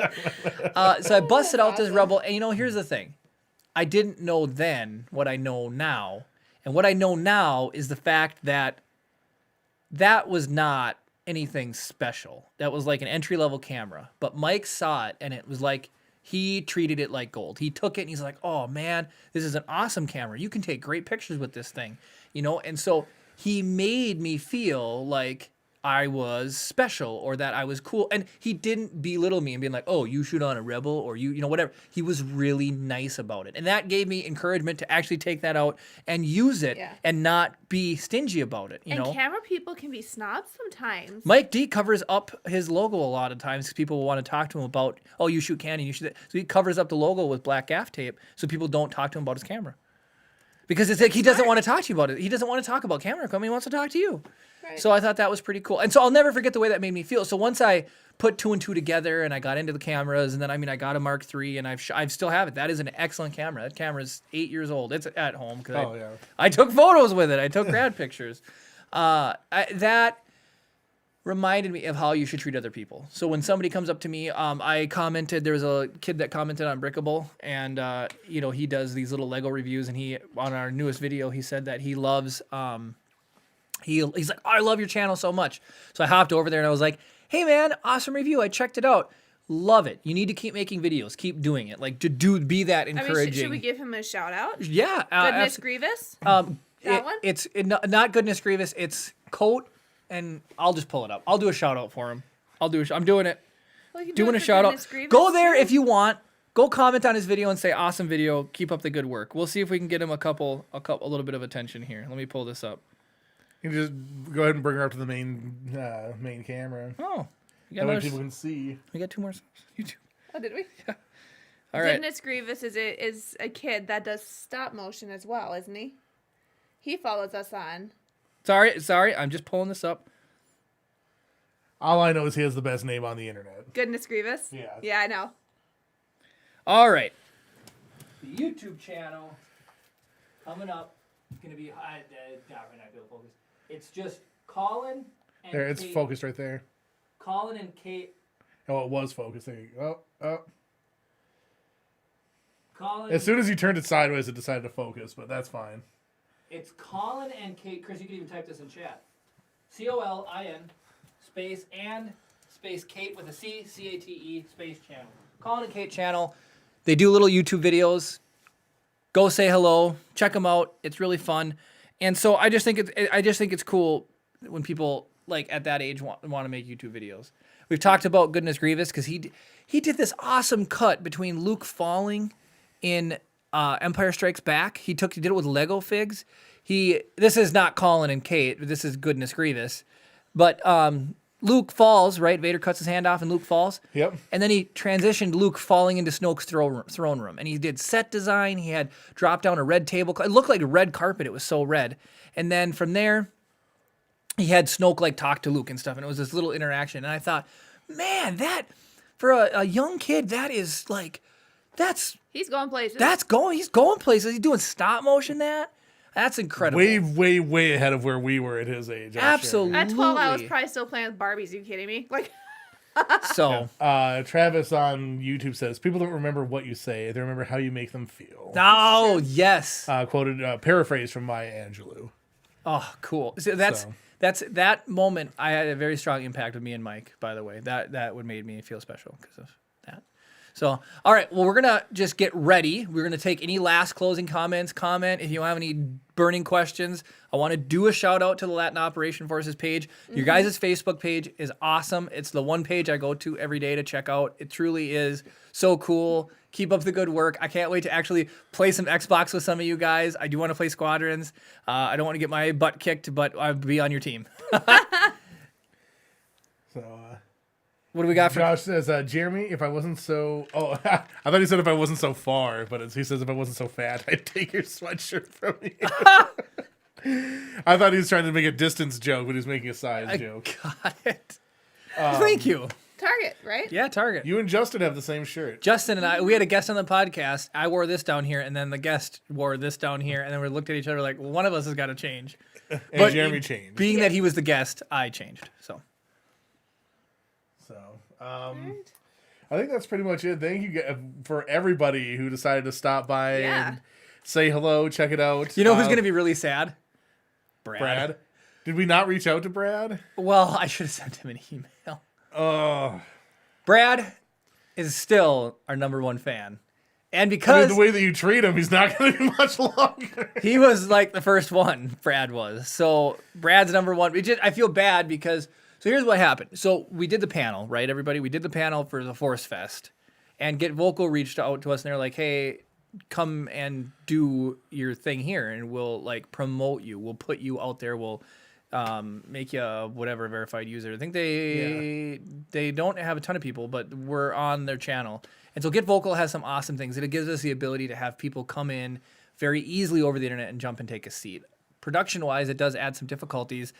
So I busted out this Rebel, and here's the thing. I didn't know then what I know now. And what I know now is the fact that was not anything special. That was like an entry-level camera. But Mike saw it, and it was like he treated it like gold. He took it, and he's like, "Oh, man, this is an awesome camera. You can take great pictures with this thing." And so he made me feel like I was special or that I was cool. And he didn't belittle me and being like, "Oh, you shoot on a Rebel," or whatever. He was really nice about it. And that gave me encouragement to actually take that out and use it and not be stingy about it. And camera people can be snobs sometimes. Mike D covers up his logo a lot of times because people will want to talk to him about, "Oh, you shoot Canon, you shoot that." So he covers up the logo with black gaff tape so people don't talk to him about his camera. Because it's like he doesn't want to talk to you about it. He doesn't want to talk about camera equipment. He wants to talk to you. Right. So I thought that was pretty cool. And so I'll never forget the way that made me feel. So once I put 2 and 2 together and I got into the cameras and then, I got a Mark III and I still have it. That is an excellent camera. That camera is 8 years old. It's at home. I took photos with it. I took grad pictures. That reminded me of how you should treat other people. So when somebody comes up to me, I commented, there was a kid that commented on Brickable and, he does these little Lego reviews and on our newest video, he said that he loves, he's like, "Oh, I love your channel so much." So I hopped over there and I was like, "Hey man, awesome review. I checked it out. Love it. You need to keep making videos. Keep doing it. Like be that encouraging." Should we give him a shout out? Yeah. Goodness Grievous? That one? It's not Goodness Grievous. It's Coat. And I'll just pull it up. I'll do a shout out for him. I'm doing it. Well, doing a shout out. Go there if you want. Go comment on his video and say awesome video. Keep up the good work. We'll see if we can get him a little bit of attention here. Let me pull this up. You can just go ahead and bring her up to the main camera. Oh, that way people can see. We got 2 more subs. YouTube. Oh, did we? Yeah. All right. Goodness Grievous is a kid that does stop motion as well, isn't he? He follows us on. Sorry. I'm just pulling this up. All I know is he has the best name on the internet. Goodness Grievous? Yeah. Yeah, I know. All right. The YouTube channel coming up is going to be definitely not going to focus. It's just Colin and There, it's Kate. focused right there. Colin and Kate. Oh, it was focused. There you go. Oh. Colin. As soon as you turned it sideways, it decided to focus, but that's fine. It's Colin and Kate. Chris, you can even type this in chat. COLIN space and space Kate with a C, CATE space channel. Colin and Kate channel. They do little YouTube videos. Go say hello. Check them out. It's really fun. And so I just think it's cool when people like at that age want to make YouTube videos. We've talked about Goodness Grievous because he did this awesome cut between Luke falling in Empire Strikes Back. He did it with Lego figs. This is not Colin and Kate. This is Goodness Grievous. But Luke falls, right? Vader cuts his hand off and Luke falls. Yep. And then he transitioned Luke falling into Snoke's throne room. And he did set design. He had dropped down a red table. It looked like a red carpet. It was so red. And then from there, he had Snoke like talk to Luke and stuff. And it was this little interaction. And I thought, man, that for a young kid, that is like, He's going places. he's going places. He's doing stop motion. That's incredible. Way, way ahead of where we were at his age. I'm Absolutely. At 12, I was probably still playing with Barbies. Are you kidding me? Like, So, Sure. Travis on YouTube says, people don't remember what you say. They remember how you make them feel. oh, yes. Quoted, paraphrase from Maya Angelou. Oh, cool. So that's that moment. I had a very strong impact with me and Mike. By the way, that would made me feel special because of that. So, all right. Well, we're gonna just get ready. We're gonna take any last closing comments. Comment if you have any burning questions. I want to do a shout out to the Latin Operation Forces page. Your guys' Facebook page is awesome. It's the one page I go to every day to check out. It truly is so cool. Keep up the good work. I can't wait to actually play some Xbox with some of you guys. I do want to play Squadrons. I don't want to get my butt kicked, but I'll be on your team. So, What do we got for Josh says, Jeremy, if I wasn't so... Oh, I thought he said if I wasn't so far, but he says if I wasn't so fat, I'd take your sweatshirt from you. I thought he was trying to make a distance joke, but he was making a size joke. Got it. Thank you. Target, right? Yeah, Target. You and Justin have the same shirt. Justin and we had a guest on the podcast. I wore this down here, and then the guest wore this down here, and then we looked at each other like, well, one of us has got to change. And Jeremy changed. Being that he was the guest, I changed. So, I think that's pretty much it. Thank you for everybody who decided to stop by and say hello, check it out. you know who's going to be really sad? Brad. Did we not reach out to Brad? Well, I should have sent him an email. Oh. Brad is still our #1 fan. And I mean, because the way that you treat him, he's not going to be much longer. he was like the first one, Brad was. So Brad's #1. I feel bad because, so here's what happened. So we did the panel, right, everybody? We did the panel for the Force Fest. And Get Vocal reached out to us and they're like, hey, come and do your thing here and we'll like promote you. We'll put you out there. We'll make you a whatever verified user. I think they don't have a ton of people, but we're on their channel. And so Get Vocal has some awesome things. It gives us the ability to have people come in very easily over the internet and jump and take a seat. Production-wise, it does add some difficulties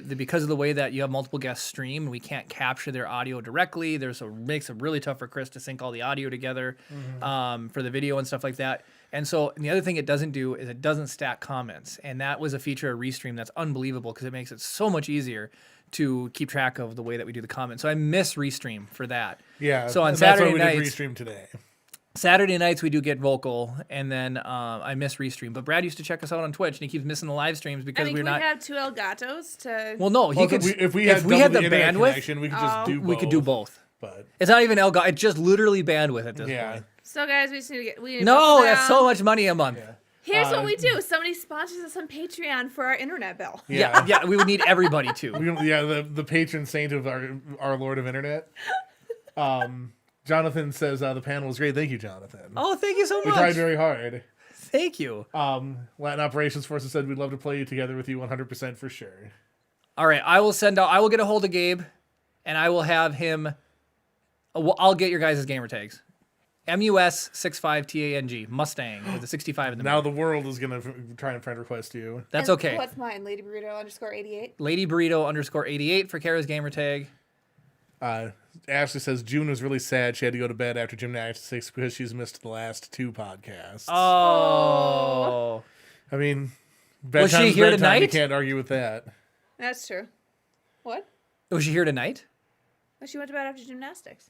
because of the way that you have multiple guests stream. We can't capture their audio directly. Makes it really tough for Chris to sync all the audio together for the video and stuff like that. And the other thing it doesn't do is it doesn't stack comments. And that was a feature of Restream that's unbelievable because it makes it so much easier to keep track of the way that we do the comments. So I miss Restream for that. Yeah. So on and that's why Saturday we nights, did Restream today. Saturday nights we do Get Vocal, and then I miss Restream. But Brad used to check us out on Twitch, and he keeps missing the live streams because can we're not. we have two Elgatos to? Well, no, he could. If we had the internet bandwidth, connection, we could just do both. we could do both. But It's not even Elgato; it's just literally bandwidth at this point. So guys, we just need to get. We need to No, buckle that's down. so much money a month. Here's what we do: somebody sponsors us on Patreon for our internet bill. Yeah, we would need everybody to. the patron saint of our Lord of Internet. Jonathan says the panel was great. Thank you, Jonathan. Oh, thank you so We much. tried very hard. Thank you. Latin Operations Forces said we'd love to play together with you 100% for sure. All right, I will get a hold of Gabe, and I will have him. I'll get your guys' gamer tags. MUS65TANG, Mustang, with a 65 in the Now middle. the world is gonna try and friend request you. That's And okay. What's mine? Lady Burrito _88. Lady Burrito _88 for Kara's gamer tag. Ashley says June was really sad. She had to go to bed after gymnastics because she's missed the last 2 podcasts. Oh. I mean, Was she bedtime's here bedtime. tonight? You can't argue with that. That's true. What? Was she here tonight? Well, she went to bed after gymnastics.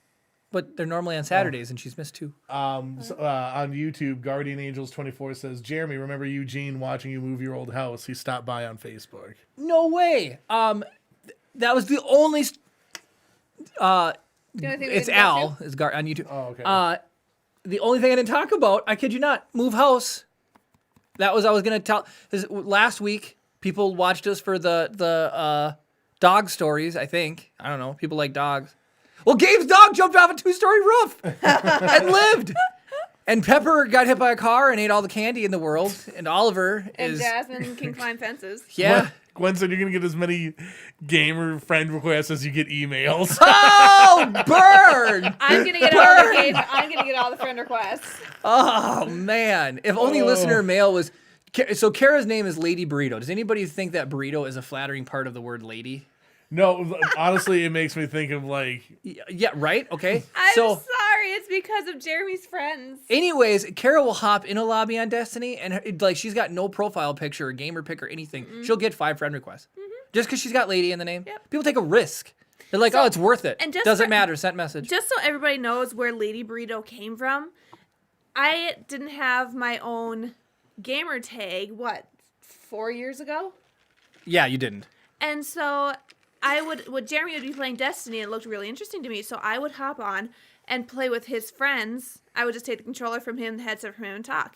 But they're normally on Saturdays, and she's missed 2. On YouTube, Guardian Angels 24 says, Jeremy, remember Eugene watching you move your old house? He stopped by on Facebook. No way. That was the only. The only thing we It's didn't get Al. to? Is on YouTube. Oh, okay. The only thing I didn't talk about, I kid you not, move house. That was I was gonna tell. Last week, people watched us for the dog stories. I think I don't know. People like dogs. Well, Gabe's dog jumped off a 2-story roof and lived. And Pepper got hit by a car and ate all the candy in the world. And Oliver And is Jasmine can climb fences. yeah. Gwen said you're going to get as many gamer friend requests as you get emails. Oh, burn! I'm gonna get all the game. I'm gonna get all the friend requests. Oh man! If only listener mail was. So Kara's name is Lady Burrito. Does anybody think that burrito is a flattering part of the word lady? No, honestly, it makes me think of like... Yeah, right? Okay. I'm So, sorry. It's because of Jeremy's friends. anyways, Kara will hop in a lobby on Destiny, and she's got no profile picture, or gamer pic, or anything. She'll get 5 friend requests just because she's got lady in the name. Yep. People take a risk. They're like, oh, it's worth it. and just Doesn't for- matter. Sent message. Just so everybody knows where Lady Burrito came from, I didn't have my own gamer tag, 4 years ago? Yeah, you didn't. And so Jeremy would be playing Destiny, and it looked really interesting to me. So I would hop on and play with his friends. I would just take the controller from him, the headset from him, and talk,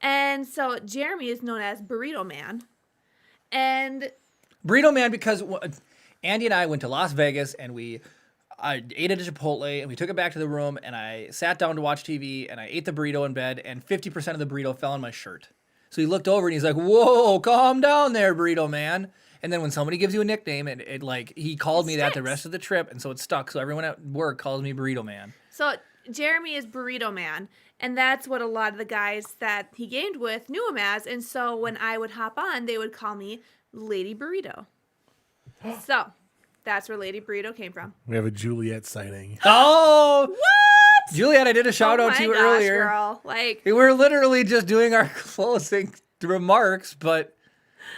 And so Jeremy is known as Burrito Man. And Burrito Man, because Andy and I went to Las Vegas and I ate at a Chipotle and we took it back to the room and I sat down to watch TV and I ate the burrito in bed and 50% of the burrito fell on my shirt. So he looked over and he's like, "Whoa, calm down there, Burrito Man." And then when somebody gives you a nickname, it like he called me that the sticks. rest of the trip, and so it stuck. So everyone at work calls me Burrito Man. so Jeremy is Burrito Man. And that's what a lot of the guys that he gamed with knew him as. And so when I would hop on, they would call me Lady Burrito. So that's where Lady Burrito came from. We have a Juliet sighting. Oh, What? Juliet, I did a shout out to you earlier. Girl. Like, We were literally just doing our closing remarks, but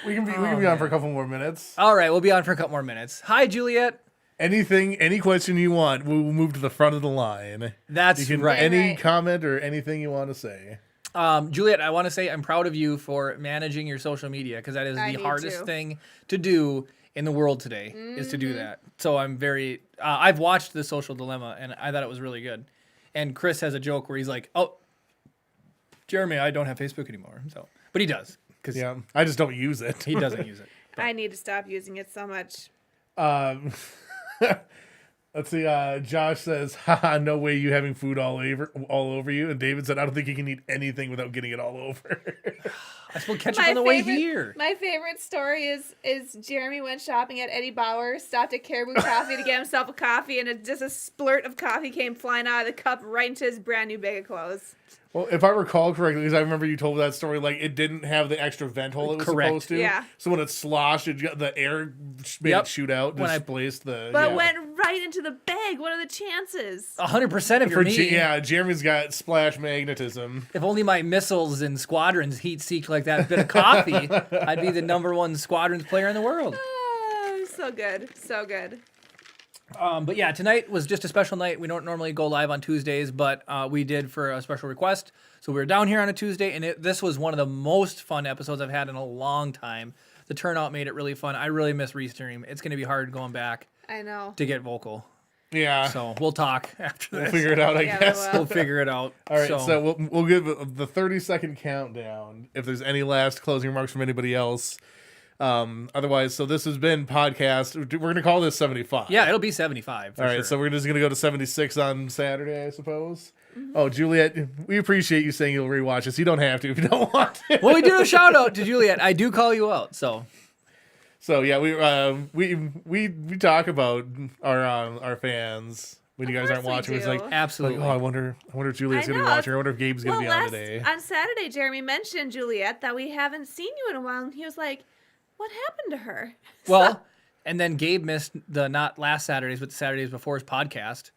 We can be on for a couple more minutes. all right, we'll be on for a couple more minutes. Hi, Juliet. Any question you want, we'll move to the front of the line. That's You can right. any Right. comment or anything you want to say. Juliet, I want to say I'm proud of you for managing your social media because that is I the need hardest to. thing to do in the world today is to do that. So I'm very, I've watched The Social Dilemma and I thought it was really good. And Chris has a joke where he's like, "Oh, Jeremy, I don't have Facebook anymore." So, but he does because Yeah, I just don't use it. he doesn't use it. I need to stop using it so much. Let's see. Josh says, "Haha, no way you having food all over you." And David said, "I don't think you can eat anything without getting it all over." I spilled ketchup on the way here. My favorite story is Jeremy went shopping at Eddie Bauer, stopped at Caribou Coffee to get himself a coffee, and just a splurt of coffee came flying out of the cup right into his brand new bag of clothes. Well, if I recall correctly, because I remember you told that story, like it didn't have the extra vent hole it was Correct. supposed to. Yeah. So when it sloshed, the air made Yep. it shoot out. When I- Displaced the. But yeah. went right into the bag. What are the chances? 100% of your For me. Jeremy's got splash magnetism. If only my missiles and squadrons heat seeked like that bit of coffee, I'd be the #1 squadrons player in the world. So good. So good. But yeah, tonight was just a special night. We don't normally go live on Tuesdays, but we did for a special request. So we were down here on a Tuesday, and this was one of the most fun episodes I've had in a long time. The turnout made it really fun. I really miss Restream. It's going to be hard going back I know. to get vocal. Yeah. So we'll talk after We'll this. figure it out, I Yeah, we guess. will. We'll figure it out. All right, so we'll give the 30-second countdown. If there's any last closing remarks from anybody else. Otherwise, so this has been podcast. We're going to call this 75. yeah, it'll be 75. For All right, sure. so we're just going to go to 76 on Saturday, I suppose. Oh, Juliet, we appreciate you saying you'll rewatch us. You don't have to if you don't want to. Well, we do a shout out to Juliet. I do call you out. So So yeah, we talk about our fans, when you guys Of aren't course watching. we It's like, do. Absolutely. I wonder if Juliet's I gonna be know. watching. I wonder if Gabe's gonna be on today. On Saturday, Jeremy mentioned Juliet that we haven't seen you in a while, and he was like, "What happened to her?" Well, and then Gabe missed the not last Saturdays, but the Saturdays before his podcast.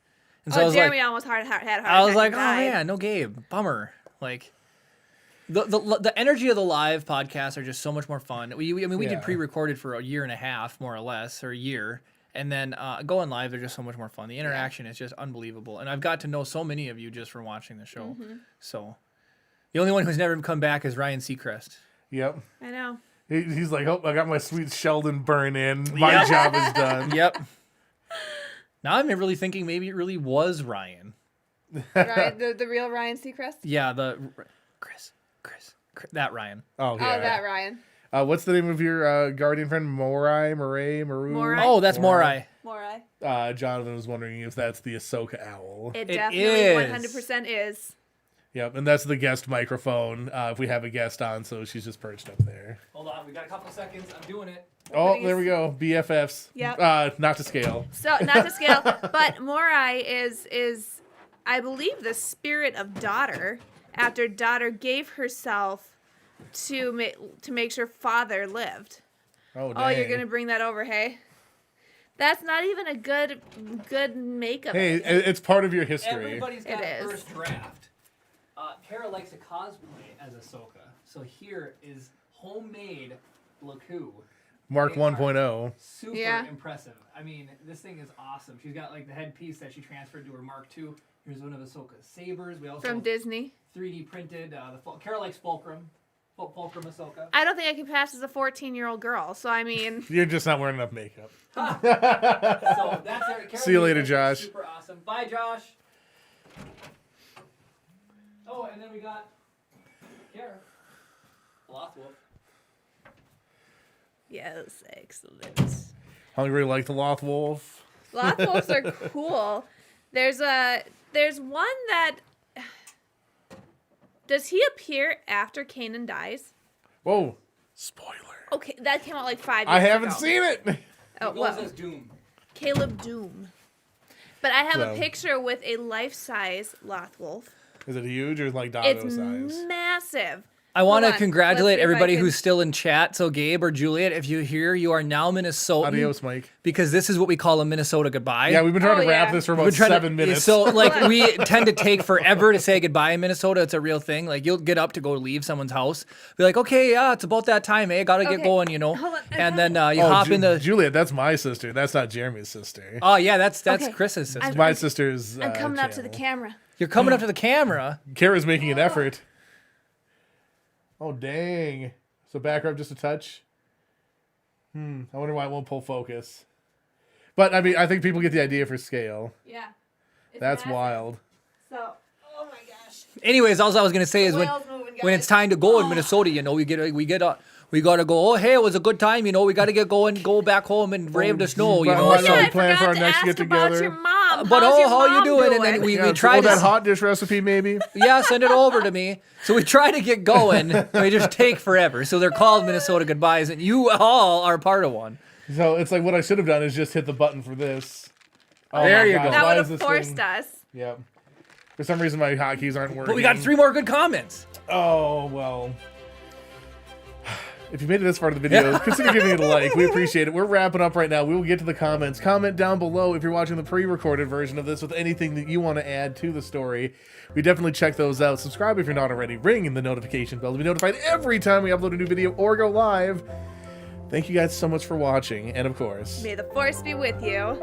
And so I was Jeremy like, almost had a heart attack. I was like, and oh died. man, no Gabe, bummer. Like, the energy of the live podcasts are just so much more fun. We did Yeah. pre-recorded for a year and a half, more or less, or a year, and then going live, they're just so much more fun. The interaction is just unbelievable, and I've got to know so many of you just from watching the show. So, the only one who's never come back is Ryan Seacrest. Yep. I know. He's like, oh, I got my sweet Sheldon burn in. My job is done. Yep. Now I'm really thinking maybe it really was Ryan. Ryan, the real Ryan Seacrest. Yeah, Chris, that Ryan. Oh, yeah. Oh, that Ryan. What's the name of your guardian friend? Maru? Morai. Oh, that's Morai. Morai. Jonathan was wondering if that's the Ahsoka owl. It It definitely is. 100% is. Yep, and that's the guest microphone if we have a guest on, so she's just perched up there. Hold on, we got a couple seconds. I'm doing it. Oh, there we go. BFFs. Yep. Not to scale. So not to scale, but Morai is I believe the spirit of daughter after daughter gave herself to make sure father lived. Oh, dang. Oh, you're gonna bring that over, hey? That's not even a good makeup. Hey, it's part of your history. Everybody's got It is. first draft. Kara likes to cosplay as Ahsoka, so here is homemade Laku. Mark They are 1.0. Super Yeah. impressive. I mean, this thing is awesome. She's got like the headpiece that she transferred to her Mark II. Here's one of Ahsoka's sabers. We also From Disney. 3D printed. Kara likes Fulcrum. Fulcrum Ahsoka. I don't think I can pass as a 14-year-old girl. So I mean, You're just not wearing enough makeup. So that's it. Kara See you later, is Josh. Super awesome. Bye, Josh. Oh, and then we got Kara. Lothwolf. yes, excellent. Hungry like the Loth Wolf. Lothwolves are cool. There's one that does he appear after Kanan dies? Whoa. Spoiler. Okay, that came out like 5 years I haven't ago. seen it. Oh, Goes well, as Doom. Caleb Doom. But I have a So- picture with a life-size Lothwolf. Is it huge or like doggo It's size? massive. I want to Hold on. congratulate Let's see if I everybody can- who's still in chat. So Gabe or Juliet, if you're here, you are now Minnesotan. Adios, Mike. Because this is what we call a Minnesota goodbye. Yeah, we've been trying Oh, to wrap yeah. this for We've about been trying 7 minutes. So like we tend to take forever to say goodbye in Minnesota. It's a real thing. Like you'll get up to go leave someone's house, be like, okay, yeah, it's about that time, eh? Gotta get Okay. going, you know. Hold on, I And got then you hop in the. Juliet, that's my sister. That's not Jeremy's sister. Oh yeah, that's Okay. Chris's sister. I'm- My sister's. I'm coming up to the channel. camera. You're coming up to the camera. Kara's making an effort. Oh, dang. So back her up just a touch. I wonder why it won't pull focus. But, I mean, I think people get the idea for scale. Yeah. It's That's massive. wild. So, oh my gosh. Anyways, all I was gonna say is when Whale's moving, when guys. it's time to go in Minnesota, you know, we gotta go. Oh, hey, it was a good time. You know, we gotta get going, go back home and brave the snow. You but- know, but- Oh, so- yeah, we I plan for forgot our to next ask get about together. your mom. But How's your how you mom doing? And then we Yeah, try that to hot dish recipe, maybe. yeah, send it over to me. So we try to get going. And we just take forever. So they're called Minnesota goodbyes, and you all are part of one. So it's like what I should have done is just hit the button for this. Oh There my you gosh, go. That why would is have this forced thing- us. Yep. For some reason, my hotkeys aren't working. But we got 3 more good comments. Oh, well. If you made it this far to the video, consider giving it a like. We appreciate it. We're wrapping up right now. We will get to the comments. Comment down below if you're watching the pre-recorded version of this with anything that you want to add to the story. We definitely check those out. Subscribe if you're not already. Ring the notification bell to be notified every time we upload a new video or go live. Thank you guys so much for watching. And of course... May the force be with you.